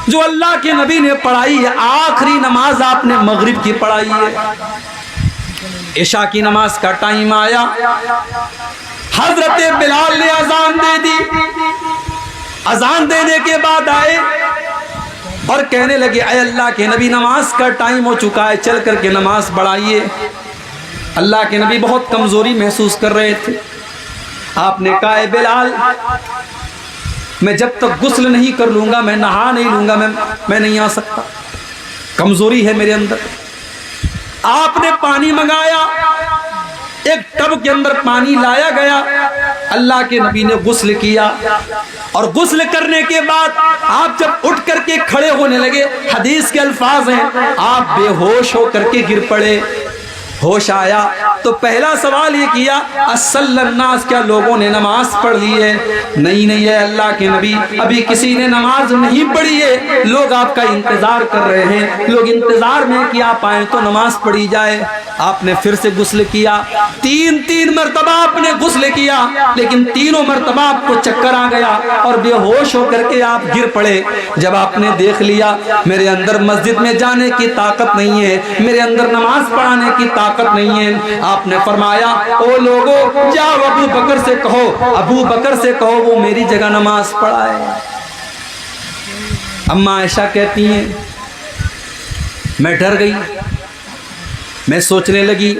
جو اللہ کے نبی نے پڑھائی ہے، آخری نماز آپ نے مغرب کی پڑھائی ہے۔ عشاء کی نماز کا ٹائم آیا، حضرت بلال نے اذان دے دی، اذان دینے کے بعد آئے اور کہنے لگے اے اللہ کے نبی نماز کا ٹائم ہو چکا ہے، چل کر کے نماز پڑھائیے۔ اللہ کے نبی بہت کمزوری محسوس کر رہے تھے، آپ نے کہا اے بلال میں جب تک غسل نہیں کر لوں گا، میں نہا نہیں لوں گا، میں نہیں آ سکتا، کمزوری ہے میرے اندر۔ آپ نے پانی منگایا، ایک ٹب کے اندر پانی لایا گیا، اللہ کے نبی نے غسل کیا، اور غسل کرنے کے بعد آپ جب اٹھ کر کے کھڑے ہونے لگے، حدیث کے الفاظ ہیں آپ بے ہوش ہو کر کے گر پڑے۔ ہوش آیا تو پہلا سوال یہ کیا اصل الناس، کیا لوگوں نے نماز پڑھ لی ہے؟ نہیں ہے اللہ کے نبی، ابھی کسی نے نماز نہیں پڑھی ہے، لوگ آپ کا انتظار کر رہے ہیں، لوگ انتظار میں کہ آپ آئیں تو نماز پڑھی جائے۔ آپ نے پھر سے غسل کیا، تین مرتبہ آپ نے غسل کیا، لیکن تینوں مرتبہ آپ کو چکر آ گیا اور بے ہوش ہو کر کے آپ گر پڑے۔ جب آپ نے دیکھ لیا میرے اندر مسجد میں جانے کی طاقت نہیں ہے، میرے اندر نماز پڑھانے کی طاقت نہیں ہے، آپ نے فرمایا او لوگوں جاؤ ابو بکر سے کہو وہ میری جگہ نماز پڑھائے۔ اما عائشہ کہتی ہیں میں ڈر گئی، میں سوچنے لگی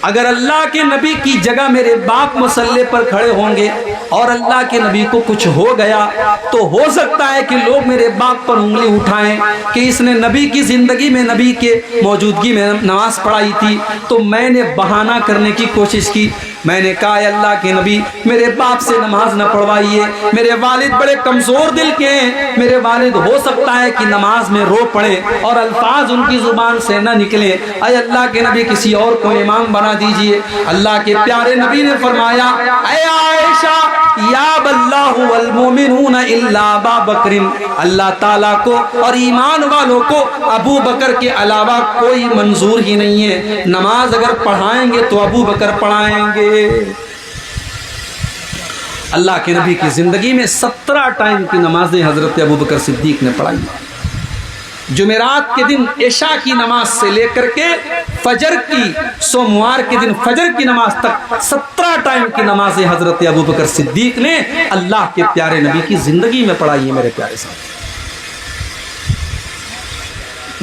اگر اللہ کے نبی کی جگہ میرے باپ مصلی پر کھڑے ہوں گے اور اللہ کے نبی کو کچھ ہو گیا تو ہو سکتا ہے کہ لوگ میرے باپ پر انگلی اٹھائیں کہ اس نے نبی کی زندگی میں نبی کے موجودگی میں نماز پڑھائی تھی۔ تو میں نے بہانہ کرنے کی کوشش کی، میں نے کہا اے اللہ کے نبی میرے باپ سے نماز نہ پڑھوائیے، میرے والد بڑے کمزور دل کے ہیں، میرے والد ہو سکتا ہے کہ نماز میں رو پڑے اور الفاظ ان کی زبان سے نہ نکلے، اے اللہ کے نبی کسی اور کو امام بنا دیجئے۔ اللہ کے پیارے نبی نے فرمایا اے عائشہ یاب اللہ والمؤمنون الا ابا بکر، اللہ تعالیٰ کو اور ایمان والوں کو ابو بکر کے علاوہ کوئی منظور ہی نہیں ہے، نماز اگر پڑھائیں گے تو ابو بکر پڑھائیں گے۔ اللہ کے نبی کی زندگی میں 17 ٹائم کی نمازیں حضرت ابو بکر صدیق نے پڑھائی، جمعرات کے دن عشاء کی نماز سے لے کر کے فجر کی، سوموار کے دن فجر کی نماز تک 17 ٹائم کی نمازیں حضرت ابو بکر صدیق نے اللہ کے پیارے نبی کی زندگی میں پڑھائی ہے۔ میرے پیارے ساتھ،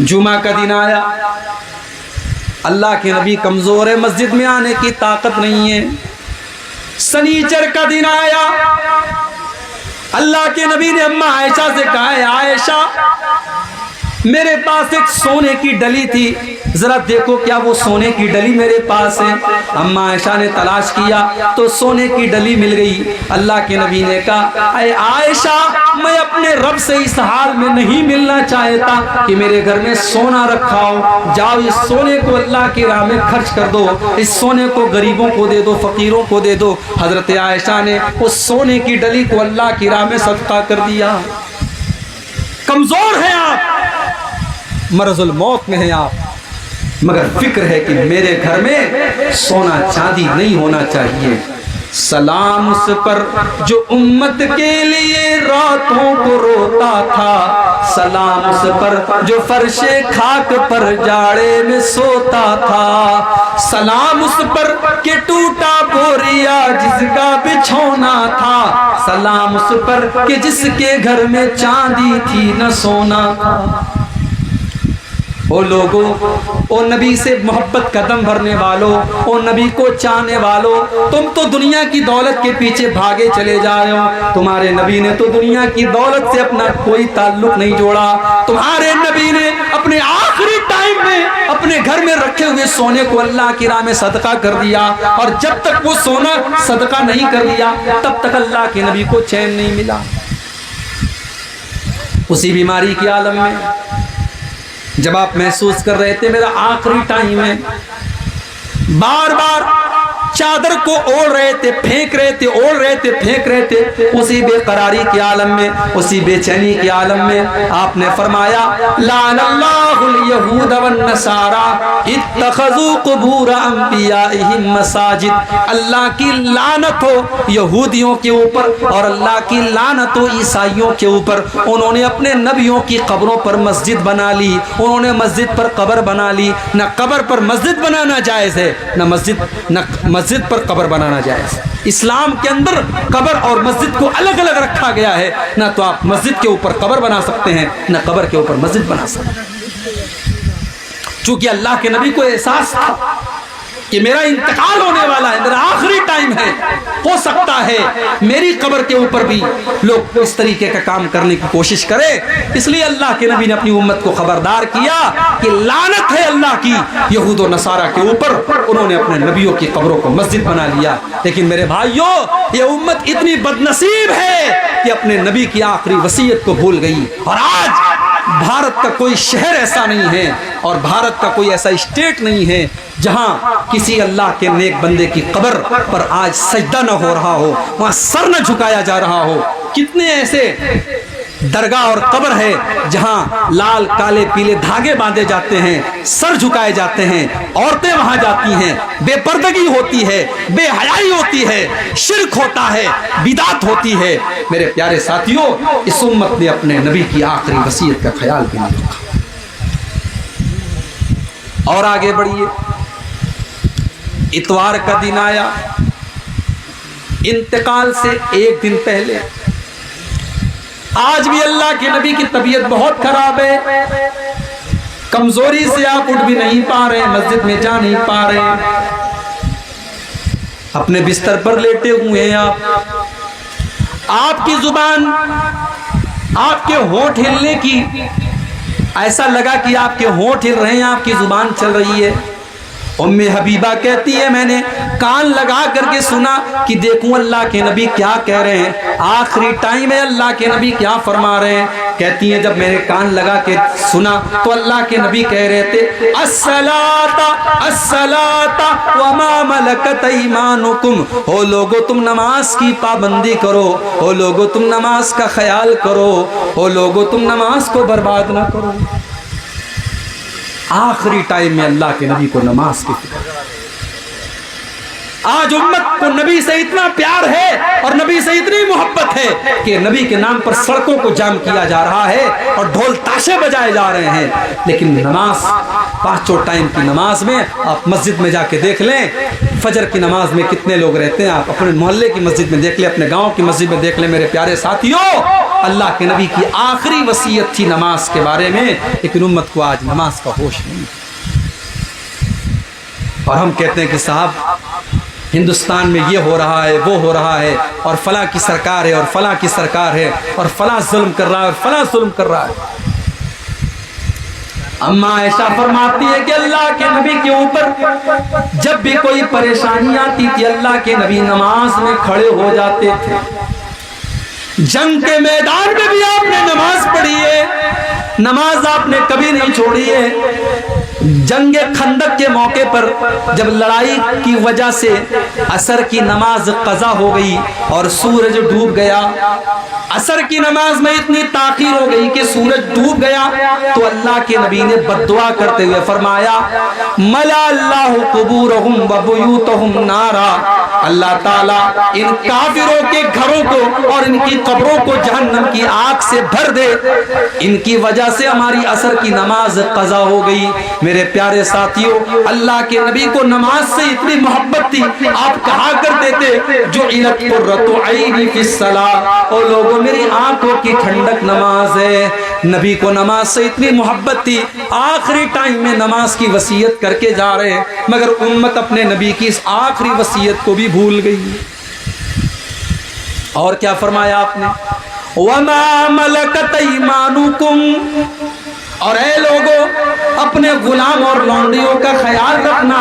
جمعہ کا دن آیا، اللہ کے نبی کمزور ہے، مسجد میں آنے کی طاقت نہیں ہے۔ سنیچر کا دن آیا، اللہ کے نبی نے اماں عائشہ سے کہا ہے عائشہ میرے پاس ایک سونے کی ڈلی تھی، ذرا دیکھو کیا وہ سونے کی ڈلی میرے پاس ہے۔ اماں عائشہ نے تلاش کیا تو سونے کی ڈلی مل گئی۔ اللہ کے نبی نے کہا اے عائشہ میں اپنے رب سے اس حال میں نہیں ملنا چاہتا کہ میرے گھر میں سونا رکھا ہو، جاؤ اس سونے کو اللہ کی راہ میں خرچ کر دو، اس سونے کو غریبوں کو دے دو، فقیروں کو دے دو۔ حضرت عائشہ نے اس سونے کی ڈلی کو اللہ کی راہ میں صدقہ کر دیا۔ کمزور ہیں آپ، مرض الموت میں ہیں آپ، مگر فکر ہے کہ میرے گھر میں سونا چاندی نہیں ہونا چاہیے۔ سلام اس پر جو امت کے لیے راتوں کو روتا تھا، سلام اس پر جو فرش خاک پر جاڑے میں سوتا تھا، سلام اس پر کہ ٹوٹا بوریا جس کا بچھونا تھا، سلام اس پر کہ جس کے گھر میں چاندی تھی نہ سونا تھا۔ او لوگوں، او نبی سے محبت قدم بھرنے والوں، او نبی کو چاہنے والوں، تم تو دنیا کی دولت کے پیچھے بھاگے چلے جا رہے ہو۔ تمہارے نبی نے تو دنیا کی دولت سے اپنا کوئی تعلق نہیں جوڑا۔ تمہارے نبی نے اپنے آخری ٹائم میں اپنے گھر میں رکھے ہوئے سونے کو اللہ کی راہ میں صدقہ کر دیا، اور جب تک وہ سونا صدقہ نہیں کر دیا تب تک اللہ کے نبی کو چین نہیں ملا۔ اسی بیماری کے عالم میں جب آپ محسوس کر رہے تھے میرا آخری ٹائم ہے، بار بار چادر کو اوڑھ رہے تھے، پھینک رہے تھے، اوڑھ رہے تھے، پھینک رہے تھے، اسی بے قراری کے عالم میں، اسی بے چینی کے عالم میں آپ نے فرمایا لعن اللہ الیہود والنصارى اتخذوا قبور انبیائہم مساجد، اللہ کی لعنت ہو یہودیوں کے اوپر اور اللہ کی لعنت ہو عیسائیوں کے اوپر، انہوں نے اپنے نبیوں کی قبروں پر مسجد بنا لی، انہوں نے مسجد پر قبر بنا لی۔ نہ قبر پر مسجد بنانا جائز ہے، نہ مسجد پر قبر بنانا جائز۔ اسلام کے اندر قبر اور مسجد کو الگ الگ رکھا گیا ہے، نہ تو آپ مسجد کے اوپر قبر بنا سکتے ہیں، نہ قبر کے اوپر مسجد بنا سکتے ہیں۔ چونکہ اللہ کے نبی کو احساس تھا کہ میرا انتقال ہونے والا ہے، میرا آخری ٹائم ہے، ہو سکتا ہے میری قبر کے اوپر بھی لوگ اس طریقے کا کام کرنے کی کوشش کرے، اس لیے اللہ کے نبی نے اپنی امت کو خبردار کیا کہ لعنت ہے اللہ کی یہود و نصارہ کے اوپر، انہوں نے اپنے نبیوں کی قبروں کو مسجد بنا لیا۔ لیکن میرے بھائیوں، یہ امت اتنی بدنصیب ہے کہ اپنے نبی کی آخری وصیت کو بھول گئی، اور آج بھارت کا کوئی شہر ایسا نہیں ہے اور بھارت کا کوئی ایسا اسٹیٹ نہیں ہے جہاں کسی اللہ کے نیک بندے کی قبر پر آج سجدہ نہ ہو رہا ہو، وہاں سر نہ جھکایا جا رہا ہو۔ کتنے ایسے درگاہ اور قبر ہے جہاں لال کالے پیلے دھاگے باندھے جاتے ہیں، سر جھکائے جاتے ہیں، عورتیں وہاں جاتی ہیں، بے پردگی ہوتی ہے، بے حیائی ہوتی ہے، شرک ہوتا ہے، بدعت ہوتی ہے۔ میرے پیارے ساتھیوں، اس امت نے اپنے نبی کی آخری وصیت کا خیال بھی نہیں رکھا۔ اور آگے بڑھیے، اتوار کا دن آیا، انتقال سے ایک دن پہلے۔ آج بھی اللہ کے نبی کی طبیعت بہت خراب ہے، کمزوری سے آپ اٹھ بھی نہیں پا رہے، مسجد میں جا نہیں پا رہے، اپنے بستر پر لیٹے ہوئے ہیں۔ آپ کی زبان، آپ کے ہونٹ ہلنے کی، ایسا لگا کہ آپ کے ہونٹ ہل رہے ہیں، آپ کی زبان چل رہی ہے۔ ام حبیبہ کہتی ہے میں نے کان لگا کر کے سنا کہ دیکھوں اللہ کے نبی کیا کہہ رہے ہیں، آخری ٹائم ہے اللہ کے نبی کیا فرما رہے ہیں۔ کہتی ہیں جب میں نے کان لگا کے سنا تو اللہ کے نبی کہہ رہے تھے الصلاۃ الصلاۃ وما ملکت ایمانکم، او لوگو تم نماز کی پابندی کرو، او لوگو تم نماز کا خیال کرو، او لوگو تم نماز کو برباد نہ کرو۔ آخری ٹائم میں اللہ کے نبی کو نماز کی فکر۔ آج امت کو نبی سے اتنا پیار ہے اور نبی سے اتنی محبت ہے کہ نبی کے نام پر سڑکوں کو جام کیا جا رہا ہے اور ڈھول تاشے بجائے جا رہے ہیں، لیکن نماز پانچوں ٹائم کی نماز میں آپ مسجد میں جا کے دیکھ لیں، فجر کی نماز میں کتنے لوگ رہتے ہیں، آپ اپنے محلے کی مسجد میں دیکھ لیں، اپنے گاؤں کی مسجد میں دیکھ لیں۔ میرے پیارے ساتھیوں، اللہ کے نبی کی آخری وصیت تھی نماز کے بارے میں، لیکن امت کو آج نماز کا ہوش نہیں، اور ہم کہتے ہیں کہ صاحب ہندوستان میں یہ ہو رہا ہے، وہ ہو رہا ہے، اور فلاں کی سرکار ہے اور فلاں کی سرکار ہے، اور فلاں ظلم کر رہا ہے اور فلاں ظلم کر رہا ہے۔ اما عائشہ فرماتی ہے کہ اللہ کے نبی کے اوپر جب بھی کوئی پریشانی آتی تھی اللہ کے نبی نماز میں کھڑے ہو جاتے تھے۔ جنگ کے میدان میں بھی آپ نے نماز پڑھی ہے، نماز آپ نے کبھی نہیں چھوڑی ہے۔ جنگ خندق کے موقع پر جب لڑائی کی وجہ سے عصر کی نماز قضا ہو گئی اور سورج ڈوب گیا، عصر کی نماز میں اتنی تاخیر ہو گئی کہ سورج ڈوب گیا، تو اللہ کے نبی نے بددعا کرتے ہوئے فرمایا ملا اللہ قبورہم وبیوتہم نارا، اللہ تعالیٰ ان کافروں کے گھروں کو اور ان کی قبروں کو جہنم کی آگ سے بھر دے، ان کی وجہ سے ہماری عصر کی نماز قضا ہو گئی۔ میرے پیارے ساتھیوں، اللہ کے نبی کو نماز سے اتنی محبت تھی، آپ کہا کرتے تھے جو علت قرۃ عینی فی الصلاۃ، او لوگوں میری آنکھوں کی ٹھنڈک نماز ہے۔ نبی کو نماز سے اتنی محبت تھی، آخری ٹائم میں نماز کی وصیت کر کے جا رہے ہیں، مگر امت اپنے نبی کی اس آخری وصیت کو بھی بھول گئی۔ اور کیا فرمایا آپ نے وما ملکت ایمانکم، اور اے لوگوں اپنے غلام اور لونڈیوں کا خیال رکھنا۔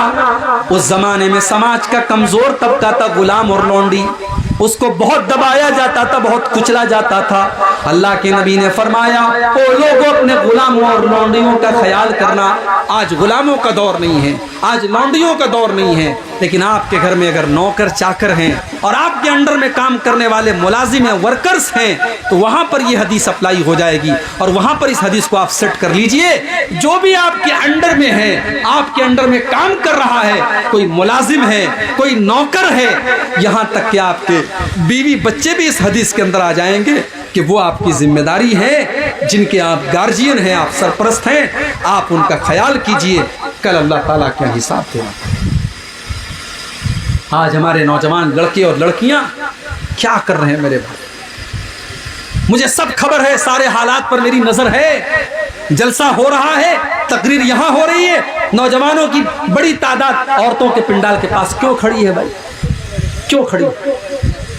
اس زمانے میں سماج کا کمزور طبقہ تھا غلام اور لونڈی، اس کو بہت دبایا جاتا تھا، بہت کچلا جاتا تھا۔ اللہ کے نبی نے فرمایا او لوگوں اپنے غلاموں اور لونڈیوں کا خیال کرنا۔ آج غلاموں کا دور نہیں ہے، آج لونڈیوں کا دور نہیں ہے، لیکن آپ کے گھر میں اگر نوکر چاکر ہیں اور آپ کے انڈر میں کام کرنے والے ملازم ہیں، ورکرز ہیں، تو وہاں پر یہ حدیث اپلائی ہو جائے گی، اور وہاں پر اس حدیث کو آپ سیٹ کر لیجئے۔ جو بھی آپ کے انڈر میں ہے، آپ کے انڈر میں کام کر رہا ہے، کوئی ملازم ہے، کوئی نوکر ہے، یہاں تک کہ آپ کے بیوی بچے بھی اس حدیث کے اندر آ جائیں گے کہ وہ آپ کی ذمہ داری ہے، جن کے آپ گارجین ہیں، آپ سرپرست ہیں، آپ ان کا خیال کیجئے، کل اللہ تعالیٰ کیا حساب دینا۔ آج ہمارے نوجوان لڑکے اور لڑکیاں کیا کر رہے ہیں میرے بھائی، مجھے سب خبر ہے، سارے حالات پر میری نظر ہے۔ جلسہ ہو رہا ہے، تقریر یہاں ہو رہی ہے، نوجوانوں کی بڑی تعداد عورتوں کے پنڈال کے پاس کیوں کھڑی ہے بھائی، کیوں کھڑی؟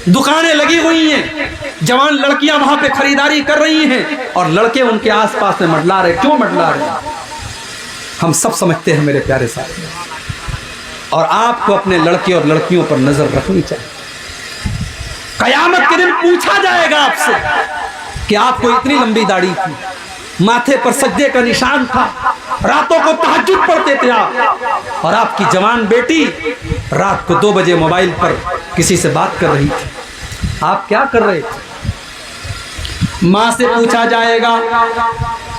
دکانیں لگی ہوئی ہیں، جوان لڑکیاں وہاں پہ خریداری کر رہی ہیں، اور لڑکے ان کے آس پاس میں مڈلا رہے، کیوں مڈلا رہے؟ ہم سب سمجھتے ہیں میرے پیارے ساتھی، اور آپ کو اپنے لڑکے اور لڑکیوں پر نظر رکھنی چاہیے۔ قیامت کے دن پوچھا جائے گا آپ سے کہ آپ کو اتنی لمبی داڑھی تھی، ماتھے پر سجدے کا نشان تھا، راتوں کو تہجد پڑھتے تھے آپ، اور آپ کی جوان بیٹی رات کو 2 بجے موبائل پر کسی سے بات کر رہی تھی، آپ کیا کر رہے تھے؟ ماں سے پوچھا جائے گا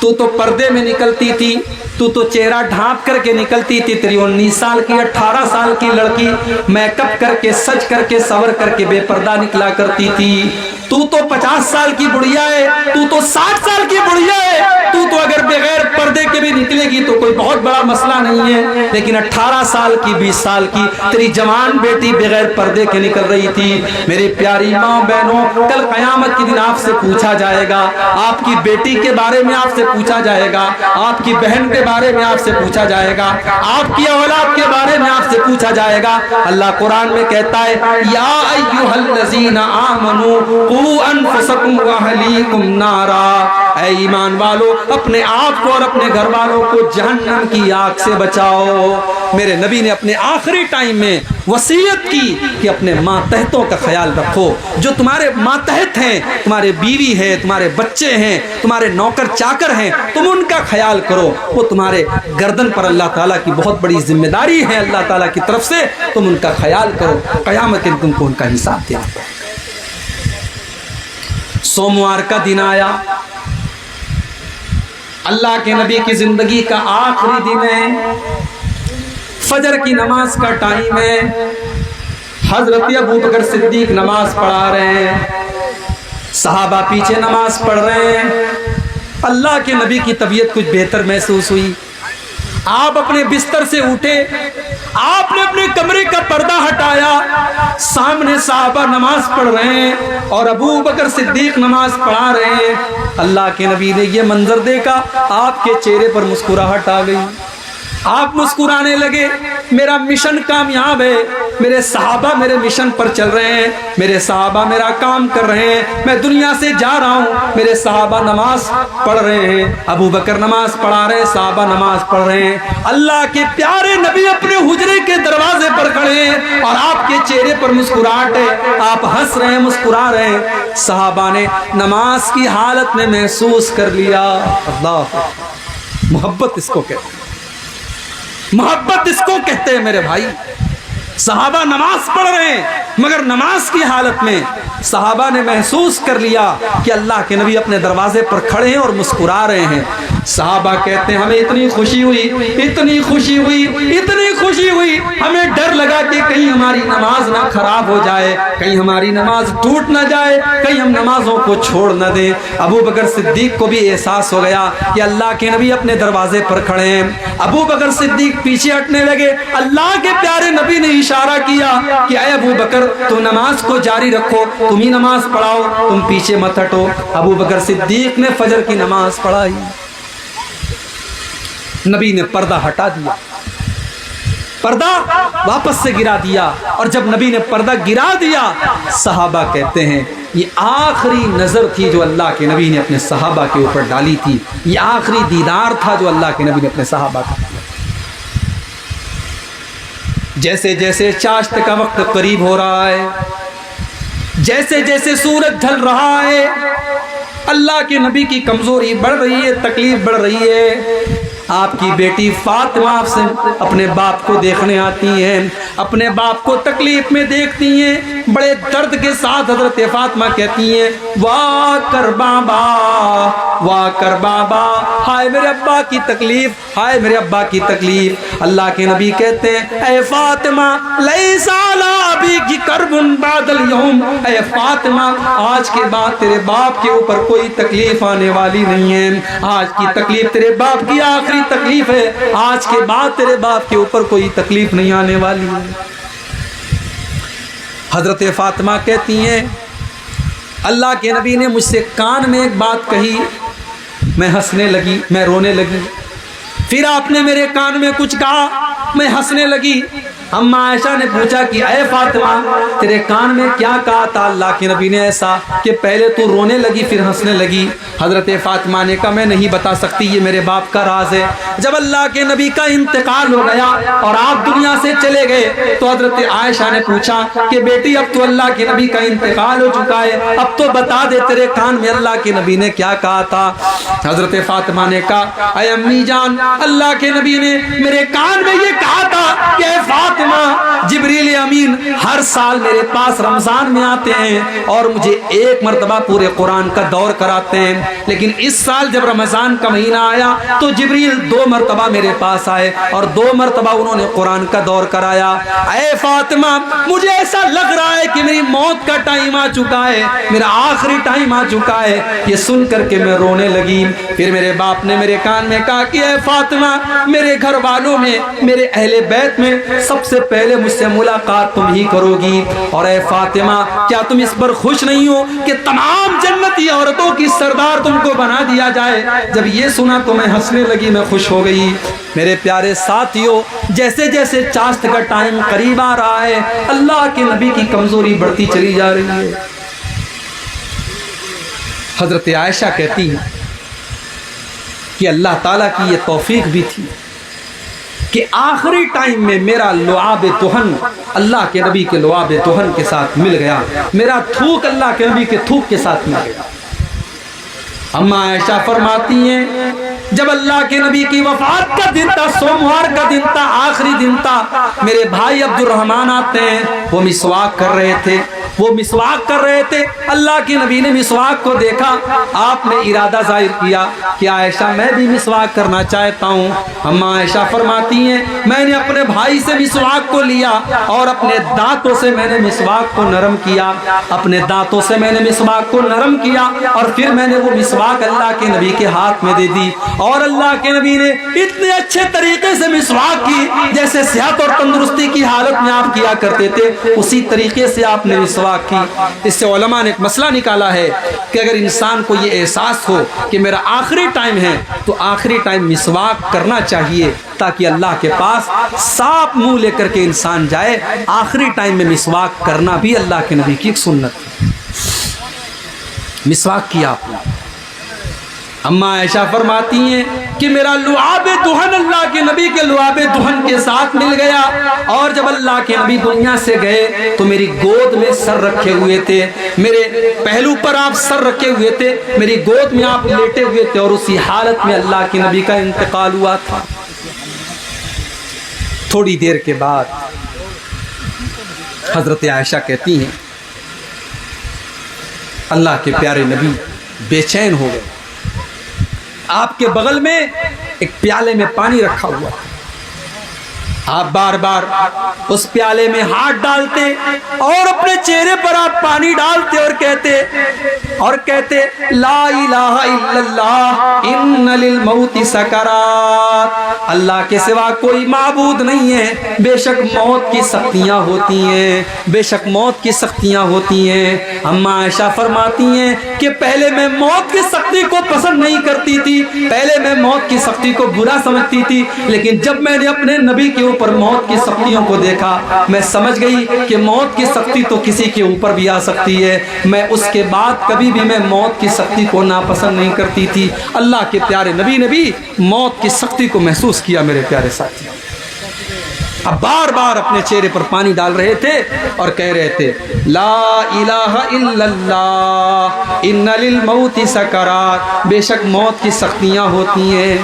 تو پردے میں نکلتی تھی، تو چہرہ ڈھانپ کر کے نکلتی تھی، تیری 19 سال کی 18 سال کی لڑکی میک اپ کر کے سج کر کے سور کر کے بے پردہ نکلا کرتی تھی، تو 50 سال کی بڑھیا ہے، تو 60 سال کی بڑھیا ہے، تو اگر بغیر پردے کے بھی نکلے گی تو کوئی بہت بڑا مسئلہ نہیں ہے، لیکن 18 سال کی 20 سال کی تیری جوان بیٹی بغیر پردے کے نکل رہی تھی۔ میری پیاری ماں بہنوں، کل قیامت کے دن آپ سے پوچھا جائے گا، آپ کی بیٹی کے بارے میں آپ سے پوچھا جائے گا، آپ کی بہن کے بارے میں آپ سے پوچھا جائے گا، آپ کی اولاد کے بارے میں آپ سے پوچھا جائے گا۔ اللہ قرآن میں کہتا ہے یا ایھا الذین آمنوا قوا انفسکم واہلیکم نارا، اے ایمان والو اپنے آپ کو اور اپنے گھر والوں کو جہنم کی آگ سے بچاؤ۔ میرے نبی نے اپنے آخری ٹائم میں وصیت کی کہ اپنے ماتحتوں کا خیال رکھو. جو تمہارے ماتحت ہیں، تمہارے بیوی ہیں، تمہارے بچے ہیں، تمہارے نوکر چاکر ہیں، تم ان کا خیال کرو. وہ تمہارے گردن پر اللہ تعالیٰ کی بہت بڑی ذمہ داری ہے اللہ تعالیٰ کی طرف سے، تم ان کا خیال کرو. قیامت کے دن تم کو ان کا حساب دینا پڑے. سوموار کا دن آیا، اللہ کے نبی کی زندگی کا آخری دن ہے، فجر کی نماز کا ٹائم ہے. حضرت ابو بکر صدیق نماز پڑھا رہے ہیں، صحابہ پیچھے نماز پڑھ رہے ہیں. اللہ کے نبی کی طبیعت کچھ بہتر محسوس ہوئی. آپ اپنے بستر سے اٹھے، آپ نے اپنے کمرے کا پردہ ہٹایا، سامنے صحابہ نماز پڑھ رہے ہیں اور ابو بکر صدیق نماز پڑھا رہے ہیں. اللہ کے نبی نے یہ منظر دیکھا، آپ کے چہرے پر مسکراہٹ آ گئی. آپ مسکرانے لگے. میرا مشن کامیاب ہے، میرے صحابہ میرے مشن پر چل رہے ہیں، میرے صحابہ میرا کام کر رہے ہیں، میں دنیا سے جا رہا ہوں، میرے صحابہ نماز پڑھ رہے ہیں. ابو بکر نماز پڑھا رہے ہیں، صحابہ نماز پڑھ رہے ہیں. اللہ کے پیارے نبی اپنے حجرے کے دروازے پر کھڑے ہیں اور آپ کے چہرے پر مسکراہٹ ہے، آپ ہنس رہے ہیں، مسکرا رہے ہیں. صحابہ نے نماز کی حالت میں محسوس کر لیا. اللہ، محبت اس کو کہتے ہیں، محبت اس کو کہتے ہیں میرے بھائی. صحابہ نماز پڑھ رہے ہیں مگر نماز کی حالت میں صحابہ نے محسوس کر لیا کہ اللہ کے نبی اپنے دروازے پر کھڑے ہیں اور مسکرا رہے ہیں. صحابہ کہتے ہیں ہمیں اتنی خوشی ہوئی، اتنی خوشی ہوئی، اتنی خوشی ہوئی، ہمیں ڈر لگا کہ کہیں ہماری نماز نہ خراب ہو جائے، کہیں ہماری نماز ٹوٹ نہ جائے، کہیں ہم نمازوں کو چھوڑ نہ دیں. ابو بکر صدیق کو بھی احساس ہو گیا کہ اللہ کے نبی اپنے دروازے پر کھڑے ہیں. ابو بکر صدیق پیچھے ہٹنے لگے. اللہ کے پیارے نبی نے اشارہ کیا کہ اے ابو بکر تم نماز کو جاری رکھو، تم ہی نماز پڑھاؤ، تم پیچھے مت ہٹو. ابو بکر صدیق نے فجر کی نماز پڑھائی. نبی نے پردہ ہٹا دیا، پردہ واپس سے گرا دیا. اور جب نبی نے پردہ گرا دیا، صحابہ کہتے ہیں یہ آخری نظر تھی جو اللہ کے نبی نے اپنے صحابہ کے اوپر ڈالی تھی، یہ آخری دیدار تھا جو اللہ کے نبی نے اپنے صحابہ کا کیا. جیسے جیسے چاشت کا وقت قریب ہو رہا ہے، جیسے جیسے سورج ڈھل رہا ہے، اللہ کے نبی کی کمزوری بڑھ رہی ہے، تکلیف بڑھ رہی ہے. آپ کی بیٹی فاطمہ آپ سے اپنے باپ کو دیکھنے آتی ہیں، اپنے باپ کو تکلیف میں دیکھتی ہیں. بڑے درد کے ساتھ حضرت فاطمہ کہتی ہیں واہ کر بابا، واہ کر بابا، ہائے میرے ابا کی تکلیف، ہائے میرے ابا کی تکلیف. اللہ کے نبی کہتے ہیں اے فاطمہ لیس علی ابیکی کرب بعد اليوم، اے فاطمہ آج کے بعد تیرے باپ کے اوپر کوئی تکلیف آنے والی نہیں ہے. آج کی تکلیف تیرے باپ کی آخری تکلیف ہے، آج کے بعد تیرے باپ کے اوپر کوئی تکلیف نہیں آنے والی ہے. حضرت فاطمہ کہتی ہیں اللہ کے نبی نے مجھ سے کان میں ایک بات کہی، میں ہنسنے لگی، میں رونے لگی. پھر آپ نے میرے کان میں کچھ کہا، میں ہنسنے لگی. اما عائشہ نے پوچھا کہ اے فاطمہ تیرے کان میں کیا کہا تھا؟ اللہ کے نبی نے ایسا کہ پہلے تو رونے لگی پھر ہنسنے لگی. حضرت فاطمہ نے کہا میں نہیں بتا سکتی، یہ میرے باپ کا راز ہے. جب اللہ کے نبی کا انتقال ہو گیا اور آپ دنیا سے چلے گئے تو حضرت عائشہ نے پوچھا کہ بیٹی اب تو اللہ کے نبی کا انتقال ہو چکا ہے، اب تو بتا دے تیرے کان میں اللہ کے نبی نے کیا کہا تھا. حضرت فاطمہ نے کہا اے امی جان اللہ کے نبی نے میرے کان میں یہ کہا تھا کہ اے فاطمہ جبریل امین ہر سال میرے پاس رمضان میں آتے ہیں اور مجھے ایک مرتبہ پورے قرآن کا دور کراتے ہیں، لیکن اس سال جب رمضان کا مہینہ آیا تو جبریل 2 مرتبہ میرے پاس آئے اور 2 مرتبہ انہوں نے قرآن کا دور کرایا. اے فاطمہ مجھے ایسا لگ رہا ہے کہ میری موت کا ٹائم آ چکا ہے، میرا آخری ٹائم آ چکا ہے. یہ سن کر کے میں رونے لگی. پھر میرے باپ نے میرے کان میں کہا کہ اے فاطمہ میرے گھر والوں میں، میرے اہل بیت میں سب سے پہلے مجھ سے ملاقات تم ہی کرو گی. اور اے فاطمہ کیا تم اس پر خوش نہیں ہو کہ تمام جنتی عورتوں کی سردار تم کو بنا دیا جائے؟ جب یہ سنا تو میں ہنسنے لگی، میں خوش ہو گئی. میرے پیارے ساتھیوں جیسے جیسے چاشت کا ٹائم قریب آ رہا ہے اللہ کے نبی کی کمزوری بڑھتی چلی جا رہی ہے. حضرت عائشہ کہتی ہیں کہ اللہ تعالیٰ کی یہ توفیق بھی تھی کہ آخری ٹائم میں میرا لعاب دہن اللہ کے نبی کے لعاب دہن کے ساتھ مل گیا، میرا تھوک اللہ کے نبی کے تھوک کے ساتھ مل گیا۔ اما عائشہ فرماتی ہیں جب اللہ کے نبی کی وفات کا دن تھا، سوموار کا دن تھا، آخری دن تھا، میرے بھائی عبد الرحمن آتے ہیں، وہ مسواک کر رہے تھے، اللہ کے نبی نے مسواک کو دیکھا، آپ نے ارادہ ظاہر کیا کہ عائشہ میں بھی مسواک کرنا چاہتا ہوں۔ اما عائشہ فرماتی ہیں میں نے اپنے بھائی سے مسواک کو لیا اور اپنے دانتوں سے میں نے مسواک کو نرم کیا، اور پھر میں نے وہ مسواک اللہ کے نبی کے ہاتھ میں دے دی، اور اللہ کے نبی نے اتنے اچھے طریقے سے مسواک کی جیسے صحت اور تندرستی کی حالت میں آپ کیا کرتے تھے، اسی طریقے سے آپ نے مسواک کی۔ اس سے علماء نے ایک مسئلہ نکالا ہے کہ اگر انسان کو یہ احساس ہو کہ میرا آخری ٹائم ہے تو آخری ٹائم مسواک کرنا چاہیے، تاکہ اللہ کے پاس صاف منہ لے کر کے انسان جائے۔ آخری ٹائم میں مسواک کرنا بھی اللہ کے نبی کی ایک سنت ہے۔ مسواک کیا آپ نے۔ اما عائشہ فرماتی ہیں کہ میرا لعاب دہن اللہ کے نبی کے لعاب دہن کے ساتھ مل گیا، اور جب اللہ کے نبی دنیا سے گئے تو میری گود میں سر رکھے ہوئے تھے، میرے پہلو پر آپ سر رکھے ہوئے تھے، میری گود میں آپ لیٹے ہوئے تھے، اور اسی حالت میں اللہ کے نبی کا انتقال ہوا تھا۔ تھوڑی دیر کے بعد حضرت عائشہ کہتی ہیں اللہ کے پیارے نبی بے چین ہو گئے، آپ کے بغل میں ایک پیالے میں پانی رکھا ہوا تھا، آپ بار بار اس پیالے میں ہاتھ ڈالتے اور اپنے چہرے پر آپ پانی ڈالتے اور کہتے لا الہ الا اللہ ان للموت سکرات، اللہ کے سوا کوئی معبود نہیں ہے، بے شک موت کی سختیاں ہوتی ہیں، اما عائشہ فرماتی ہیں کہ پہلے میں موت کی سختی کو پسند نہیں کرتی تھی، پہلے میں موت کی سختی کو برا سمجھتی تھی، لیکن جب میں نے اپنے نبی کے اوپر موت کی سختیوں کو دیکھا، میں سمجھ گئی کہ موت کی سختی تو کسی کے اوپر بھی آ سکتی ہے۔ میں اس کے بعد کبھی بھی میں موت کی سختی کو ناپسند نہیں کرتی تھی۔ اللہ کے پیارے نبی نے بھی موت کی سختی کو محسوس کیا۔ میرے پیارے ساتھی، اب بار بار اپنے چہرے پر پانی ڈال رہے تھے اور کہہ رہے تھے لا الہ الا اللہ ان للموت سکرات، بے شک موت کی سختیاں ہوتی ہیں۔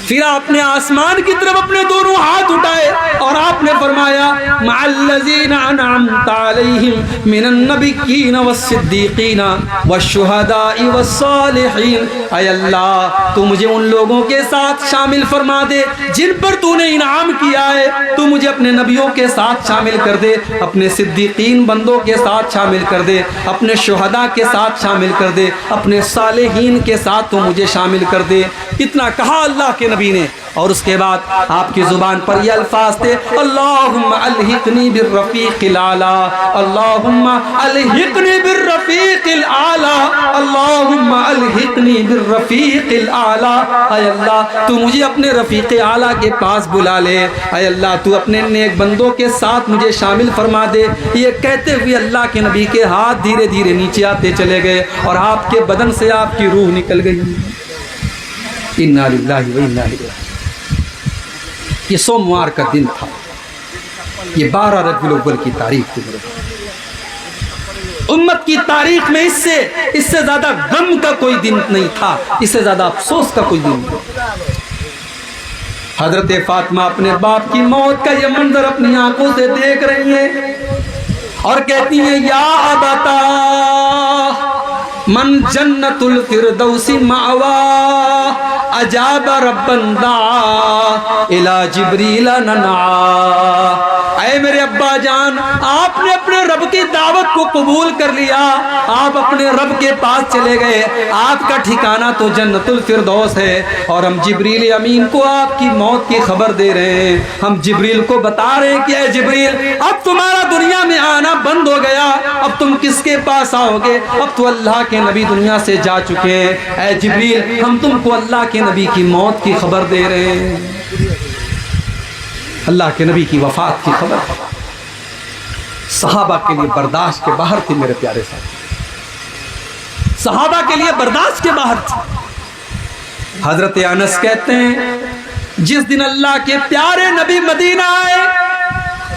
پھر آپ نے آسمان کی طرف اپنے دونوں ہاتھ اٹھائے اور آپ نے فرمایا مع الذین انعمت علیہم من النبیین والصدیقین والشہداء والصالحین، اے اللہ تو مجھے ان لوگوں کے ساتھ شامل فرما دے جن پر تو نے انعام کیا ہے، تو مجھے اپنے نبیوں کے ساتھ شامل کر دے، اپنے صدیقین بندوں کے ساتھ شامل کر دے، اپنے شہداء کے ساتھ شامل کر دے، اپنے صالحین کے ساتھ تو مجھے شامل کر دے۔ اتنا کہا اللہ کے نبی نے، اور اس کے بعد آپ کی زبان پر یہ الفاظ تھے اللہم الحقنی بالرفیق الاعلی، اللہم الحقنی بالرفیق الاعلی، اللہم الحقنی بالرفیق الاعلی، اے اللہ تو مجھے اپنے رفیق اعلیٰ کے پاس بلا لے، اے اللہ تو اپنے نیک بندوں کے ساتھ مجھے شامل فرما دے۔ یہ کہتے ہوئے اللہ کے نبی کے ہاتھ دھیرے دھیرے نیچے آتے چلے گئے اور آپ کے بدن سے آپ کی روح نکل گئی۔ انا للہ و انا الیہ۔ یہ سوموار کا دن تھا، یہ 12 ربیع الاول کی تاریخ تھی۔ امت کی تاریخ میں اس سے زیادہ غم کا کوئی دن نہیں تھا، اس سے زیادہ افسوس کا کوئی دن نہیں۔ حضرت فاطمہ اپنے باپ کی موت کا یہ منظر اپنی آنکھوں سے دیکھ رہی ہیں اور کہتی ہیں یا ابتا من جنت الفردوس مأوا اجاب ربن دعا الى جبریل ننعا، اے میرے ابا جان آپ نے اپنے رب کی دعوت کو قبول کر لیا، آپ اپنے رب کے پاس چلے گئے، آپ کا ٹھکانہ تو جنت الفردوس ہے، اور ہم جبریل امین کو آپ کی موت کی خبر دے رہے ہیں۔ ہم جبریل کو بتا رہے ہیں کہ اے جبریل اب تمہارا دنیا میں آنا بند ہو گیا، اب تم کس کے پاس آؤ گے، اب تو اللہ کے نبی دنیا سے جا چکے ہیں، اے جبریل ہم تم کو اللہ کے نبی کی موت کی خبر دے رہے ہیں۔ اللہ کے نبی کی وفات کی خبر صحابہ کے لیے برداشت کے باہر تھی۔ میرے پیارے ساتھی، صحابہ کے لیے برداشت کے باہر تھی۔ حضرت انس کہتے ہیں جس دن اللہ کے پیارے نبی مدینہ آئے،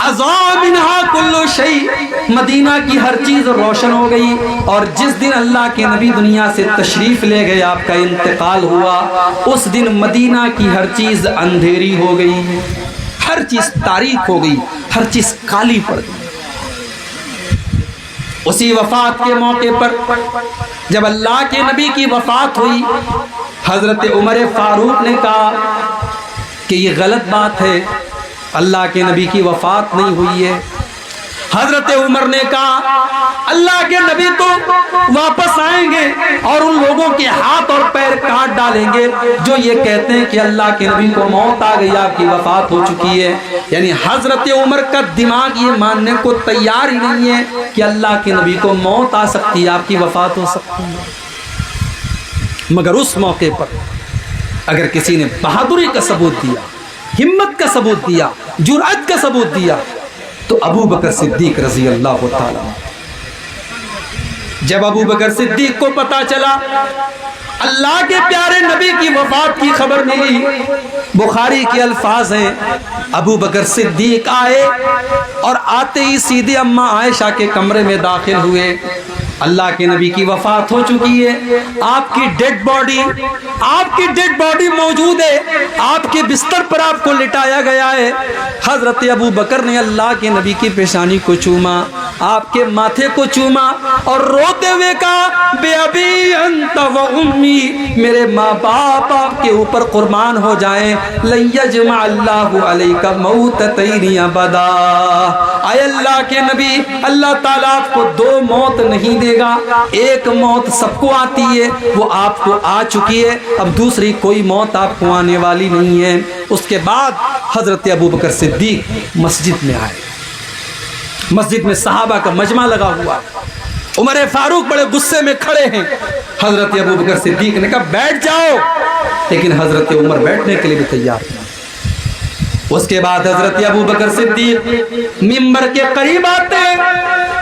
اضاء منہا کل شیء، مدینہ کی ہر چیز روشن ہو گئی، اور جس دن اللہ کے نبی دنیا سے تشریف لے گئے، آپ کا انتقال ہوا، اس دن مدینہ کی ہر چیز اندھیری ہو گئی، ہر چیز تاریک ہو گئی، ہر چیز کالی پڑ گئی۔ اسی وفات کے موقع پر جب اللہ کے نبی کی وفات ہوئی، حضرت عمر فاروق نے کہا کہ یہ غلط بات ہے، اللہ کے نبی کی وفات نہیں ہوئی ہے۔ حضرت عمر نے کہا اللہ کے نبی تو واپس آئیں گے اور ان لوگوں کے ہاتھ اور پیر کاٹ ڈالیں گے جو یہ کہتے ہیں کہ اللہ کے نبی کو موت آ گئی، آپ کی وفات ہو چکی ہے۔ یعنی حضرت عمر کا دماغ یہ ماننے کو تیار ہی نہیں ہے کہ اللہ کے نبی کو موت آ سکتی ہے، آپ کی وفات ہو سکتی ہے۔ مگر اس موقع پر اگر کسی نے بہادری کا ثبوت دیا، ہمت کا ثبوت دیا، جرأت کا ثبوت دیا، تو ابو بکر صدیق رضی اللہ تعالی۔ جب ابو بکر صدیق کو پتا چلا اللہ کے پیارے نبی کی وفات کی خبر ملی، بخاری کے الفاظ ہیں ابو بکر صدیق آئے اور آتے ہی سیدھے اماں عائشہ کے کمرے میں داخل ہوئے۔ اللہ کے نبی کی وفات ہو چکی ہے، آپ کی ڈیڈ باڈی موجود ہے، آپ کے بستر پر آپ کو لٹایا گیا ہے۔ حضرت ابو بکر نے اللہ کے نبی کی پیشانی کو چوما، آپ کے ماتھے کو چوما اور روتے ہوئے کہا بے ابی انت و امی، میرے ماں باپ آپ کے اوپر قربان ہو جائیں، لن یجمع اللہ علیک موتتین ابدا۔ اے اللہ کے نبی، اللہ تعالیٰ آپ کو دو موت نہیں دے گا، ایک موت سب کو آتی ہے، وہ آپ کو آ چکی ہے، اب دوسری کوئی موت آپ کو آنے والی نہیں ہے۔ اس کے بعد حضرت ابو بکر صدیق مسجد میں آئے، مسجد میں صحابہ کا مجمع لگا ہوا، عمر فاروق بڑے غصے میں کھڑے ہیں۔ حضرت ابو بکر صدیق نے کہا بیٹھ جاؤ، لیکن حضرت عمر بیٹھنے کے لیے بھی تیار نہیں۔ اس کے بعد حضرت ابو بکر صدیق ممبر کے قریب آتے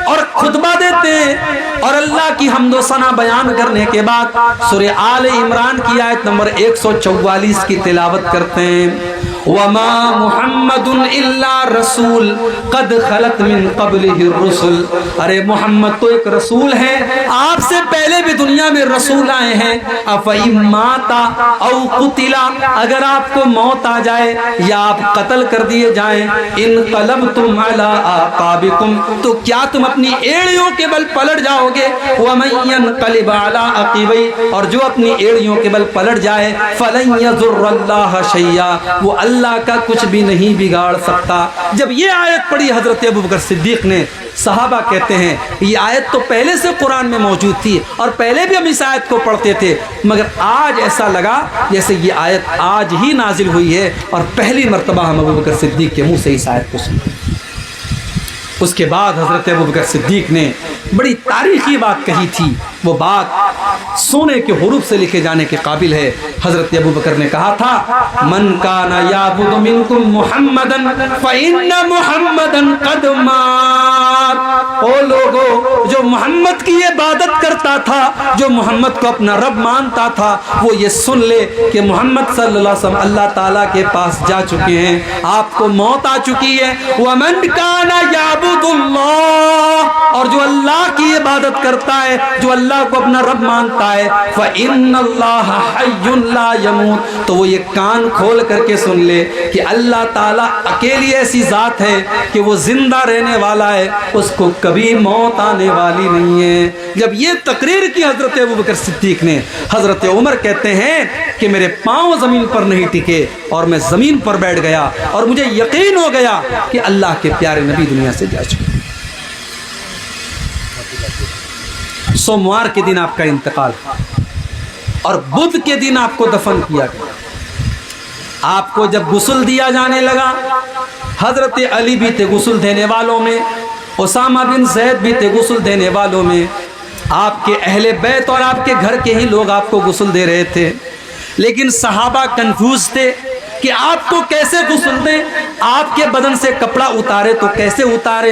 اور خطبہ دیتے ہیں، اور اللہ کی حمد و ثنا بیان کرنے کے بعد سورہ آل عمران کی آیت نمبر 144 کی تلاوت کرتے ہیں۔ وما محمد الا رسول قد خلت من قبلہ الرسل، ارے محمد تو ایک رسول ہے، آپ سے پہلے بھی دنیا میں رسول آئے ہیں۔ افإن مات او قتل، اگر آپ کو موت آ جائے یا آپ قتل کر دیے جائیں، انقلبتم علی اعقابکم، تو کیا تم اپنی ایڑیوں کے بل پلٹ جاؤ گے؟ ومن ينقلب علی عقبیہ، اور جو اپنی ایڑیوں کے بل پلٹ جائے، فلن یضر اللہ شیئا، وہ اللہ کا کچھ بھی نہیں بگاڑ سکتا۔ جب یہ آیت پڑھی حضرت ابو بکر صدیق نے، صحابہ کہتے ہیں یہ آیت تو پہلے سے قرآن میں موجود تھی اور پہلے بھی ہم اس آیت کو پڑھتے تھے، مگر آج ایسا لگا جیسے یہ آیت آج ہی نازل ہوئی ہے اور پہلی مرتبہ ہم ابو بکر صدیق کے منہ سے اس آیت کو سنتے ہیں۔ اس کے بعد حضرت ابو بکر صدیق نے بڑی تاریخی بات کہی تھی، وہ بات سونے کے حروف سے لکھے جانے کے قابل ہے۔ حضرت ابو بکر نے کہا تھا من کان یعبد منکم محمدا فإن محمدا قد مات، او لوگو جو محمد کی عبادت کرتا تھا، جو محمد کو اپنا رب مانتا تھا، وہ یہ سن لے کہ محمد صلی اللہ علیہ وسلم اللہ تعالیٰ کے پاس جا چکے ہیں، آپ کو موت آ چکی ہے۔ ومن کان یعبد اللہ، اور جو اللہ کی عبادت کرتا ہے، جو اللہ کو اپنا رب مانتا ہے، فإن اللہ حی لا یموت، تو وہ یہ کان کھول کر کے سن لے کہ اللہ تعالیٰ اکیلی ایسی ذات ہے کہ وہ زندہ رہنے والا ہے، اس کو کبھی موت آنے والی نہیں ہے۔ جب یہ تقریر کی حضرت ابو بکر صدیق نے، حضرت عمر کہتے ہیں کہ میرے پاؤں زمین پر نہیں ٹکے اور میں زمین پر بیٹھ گیا اور مجھے یقین ہو گیا کہ اللہ کے پیارے نبی دنیا سے جا چکے۔ سوموار کے دن آپ کا انتقال اور بدھ کے دن آپ کو دفن کیا گیا۔ آپ کو جب غسل دیا جانے لگا، حضرت علی بھی تھے غسل دینے والوں میں، اسامہ بن زید بھی تھے غسل دینے والوں میں، آپ کے اہل بیت اور آپ کے گھر کے ہی لوگ آپ کو غسل دے رہے تھے، لیکن صحابہ کنفیوز تھے کہ آپ کو کیسے غسل دیں، آپ کے بدن سے کپڑا اتارے تو کیسے اتارے؟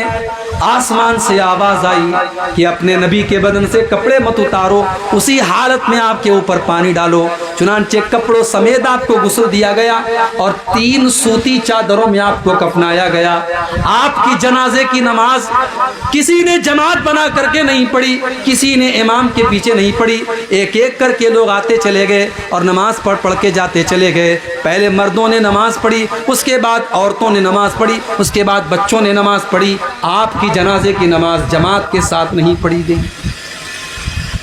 آسمان سے آواز آئی کہ اپنے نبی کے بدن سے کپڑے مت اتارو، اسی حالت میں آپ کے اوپر پانی ڈالو۔ چنانچہ کپڑوں سمیت آپ کو غسل دیا گیا اور 3 سوتی چادروں میں آپ کو کفنایا گیا۔ آپ کی جنازے کی نماز کسی نے جماعت بنا کر کے نہیں پڑھی، کسی نے امام کے پیچھے نہیں پڑھی، ایک ایک کر کے لوگ آتے چلے گئے اور نماز پڑھ کے جاتے چلے گئے۔ پہلے مردوں نے نماز پڑھی، اس کے بعد عورتوں نے نماز پڑھی، اس کے بعد بچوں نے نماز پڑھی۔ آپ کی جنازے کی نماز جماعت کے ساتھ نہیں پڑھی گئی۔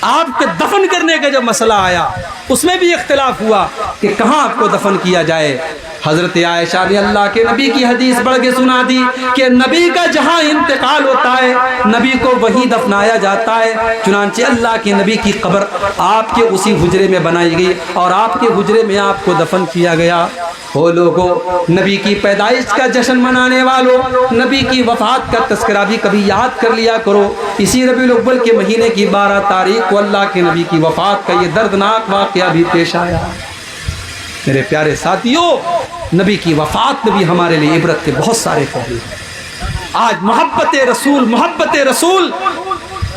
آپ کے دفن کرنے کا جب مسئلہ آیا اس میں بھی اختلاف ہوا کہ کہاں آپ کو دفن کیا جائے۔ حضرت عائشہ نے اللہ کے نبی کی حدیث پڑھ کے سنا دی کہ نبی کا جہاں انتقال ہوتا ہے نبی کو وہیں دفنایا جاتا ہے۔ چنانچہ اللہ کے نبی کی قبر آپ کے اسی حجرے میں بنائی گئی اور آپ کے حجرے میں آپ کو دفن کیا گیا۔ او لوگو، نبی کی پیدائش کا جشن منانے والوں، نبی کی وفات کا تذکرہ بھی کبھی یاد کر لیا کرو۔ اسی ربیع الاول کے مہینے کی 12 تاریخ کو اللہ کے نبی کی وفات کا یہ دردناک واقعہ بھی پیش آیا۔ میرے پیارے ساتھیوں، نبی کی وفات میں بھی ہمارے لیے عبرت کے بہت سارے پہلو ہیں۔ آج محبت رسول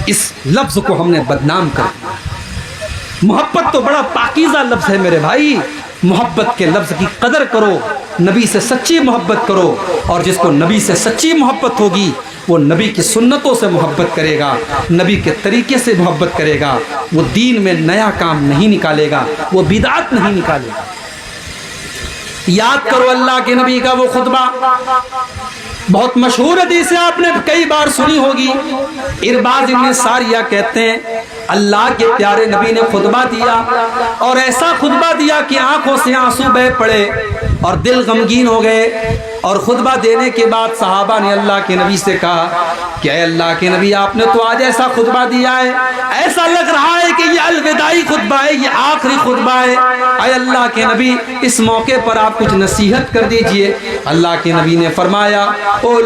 اس لفظ کو ہم نے بدنام کر دیا۔ محبت تو بڑا پاکیزہ لفظ ہے میرے بھائی، محبت کے لفظ کی قدر کرو، نبی سے سچی محبت کرو، اور جس کو نبی سے سچی محبت ہوگی وہ نبی کی سنتوں سے محبت کرے گا، نبی کے طریقے سے محبت کرے گا، وہ دین میں نیا کام نہیں نکالے گا، وہ بدعت نہیں نکالے گا۔ یاد کرو اللہ کے نبی کا وہ خطبہ، بہت مشہور حدیث ہے، آپ نے کئی بار سنی ہوگی۔ ارباز ابن ساریہ کہتے ہیں اللہ کے پیارے نبی نے خطبہ دیا اور ایسا خطبہ دیا کہ آنکھوں سے آنسو بہہ پڑے اور دل غمگین ہو گئے۔ اور خطبہ دینے کے بعد صحابہ نے اللہ کے نبی سے کہا کہ اے اللہ کے نبی، آپ نے تو آج ایسا خطبہ دیا ہے، ایسا لگ رہا ہے کہ یہ الوداعی خطبہ ہے، یہ آخری خطبہ ہے۔ اے اللہ کے نبی، اس موقع پر آپ کچھ نصیحت کر دیجئے۔ اللہ کے نبی نے فرمایا او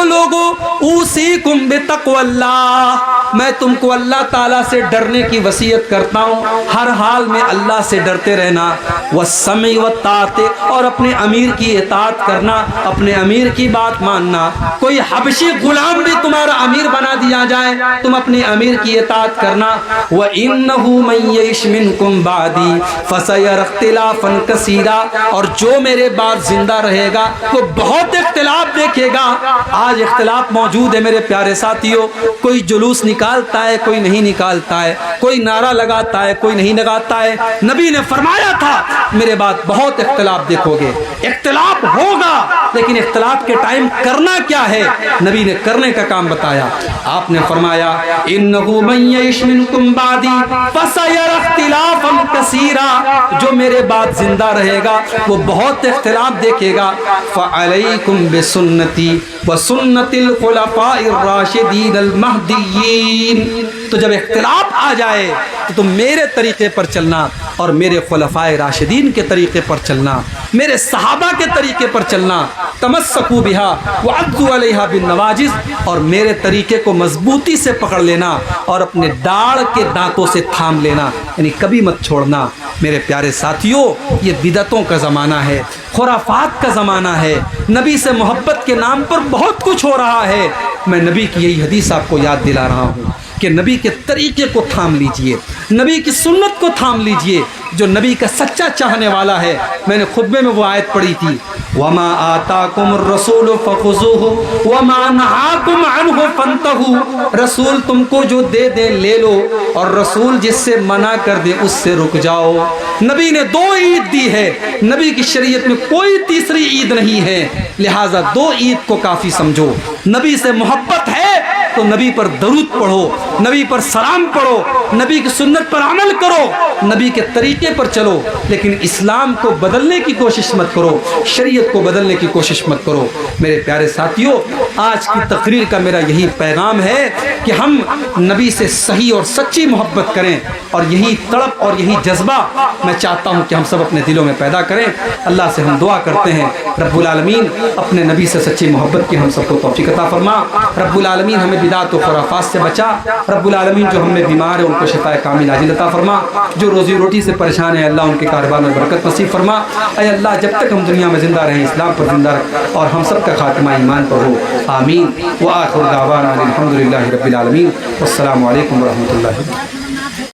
لوگو اوصیکم بتقوی اللہ، میں تم کو اللہ تعالیٰ سے ڈرنے کی وصیت کرتا ہوں، ہر حال میں اللہ سے ڈرتے رہنا، والسمع والطاعت، اور اپنے امیر کی اطاعت کرنا، اپنے امیر کی بات ماننا۔ کوئی حبشی غلام بھی تمہارا امیر بنا دیا جائے تم اپنے امیر کی اطاعت کرنا۔ وَإِنَّهُ مَن يَعِشْ مِنكُم بَعْدِي فَسَيَرَى اخْتِلَافًا كَثِيرًا، اور جو میرے بعد زندہ رہے گا وہ بہت اختلاف دیکھے گا۔ آج اختلاف موجود ہے میرے پیارے ساتھیوں، کوئی جلوس نکالتا ہے، کوئی نہیں نکالتا ہے، کوئی نعرہ لگاتا ہے، کوئی نہیں لگاتا ہے۔ نبی نے فرمایا تھا میرے بعد بہت اختلاف دیکھو گے، اختلاف ہوگا، لیکن اختلاف کے ٹائم کرنا کیا ہے؟ نبی نے کرنے کا کام بتایا۔ آپ نے فرمایا انہو من یعش منکم بعدی فسیری اختلافا کثیرا، جو میرے بعد زندہ رہے گا وہ بہت اختلاف دیکھے گا۔ فعلیکم بسنتی وسنت الخلفاء الراشدین المہدیین، تو جب اختلاف آ جائے تو تم میرے طریقے پر چلنا اور میرے خلفاء راشدین کے طریقے پر چلنا، میرے صحابہ کے طریقے پر چلنا۔ تمسکوا بہا وعضوا علیہا بالنواجذ، اور میرے طریقے کو مضبوطی سے پکڑ لینا اور اپنے داڑھ کے دانتوں سے تھام لینا، یعنی کبھی مت چھوڑنا۔ میرے پیارے ساتھیوں، یہ بدعتوں کا زمانہ ہے، خرافات کا زمانہ ہے، نبی سے محبت کے نام پر بہت کچھ ہو رہا ہے۔ میں نبی کی یہی حدیث آپ کو یاد دلا رہا ہوں کہ نبی کے طریقے کو تھام لیجئے، نبی کی سنت کو تھام لیجئے۔ جو نبی کا سچا چاہنے والا ہے، میں نے خطبے میں وہ آیت پڑھی تھی، وَمَا آتَاكُمُ الرَّسُولُ فَخُذُوهُ وَمَا نَهَاكُمْ عَنْهُ فَانْتَهُوا، رسول تم کو جو دے دے لے لو، اور رسول جس سے منع کر دے اس سے رک جاؤ۔ نبی نے 2 عید دی ہے، نبی کی شریعت میں کوئی تیسری عید نہیں ہے، لہٰذا 2 عید کو کافی سمجھو۔ نبی سے محبت ہے تو نبی پر درود پڑھو، نبی پر سلام پڑھو، نبی کی سنت پر عمل کرو، نبی کے طریقے پر چلو، لیکن اسلام کو بدلنے کی کوشش مت کرو، شریعت کو بدلنے کی کوشش مت کرو۔ میرے پیارے ساتھیوں، آج کی تقریر کا میرا یہی پیغام ہے کہ ہم نبی سے صحیح اور سچی محبت کریں، اور یہی تڑپ اور یہی جذبہ میں چاہتا ہوں کہ ہم سب اپنے دلوں میں پیدا کریں۔ اللہ سے ہم دعا کرتے ہیں رب العالمین اپنے نبی سے سچی محبت کی ہم سب کو توفیق عطا فرما۔ رب العالمین ہمیں بدعت و خرافات سے بچا رب العالمین. جو ہم میں بیمار ہے ان کو شفا کامل عاجل عطا فرما. جو روزی روٹی سے پریشان ہے اللہ ان کے کاروبار میں برکت نصیب فرما. اے اللہ جب تک ہم دنیا میں زندہ رہیں اسلام پر زندہ رکھ اور ہم سب کا خاتمہ ایمان پر ہو. آمین. وآخر دعوانا الحمدللہ رب العالمین. والسلام علیکم ورحمۃ اللہ.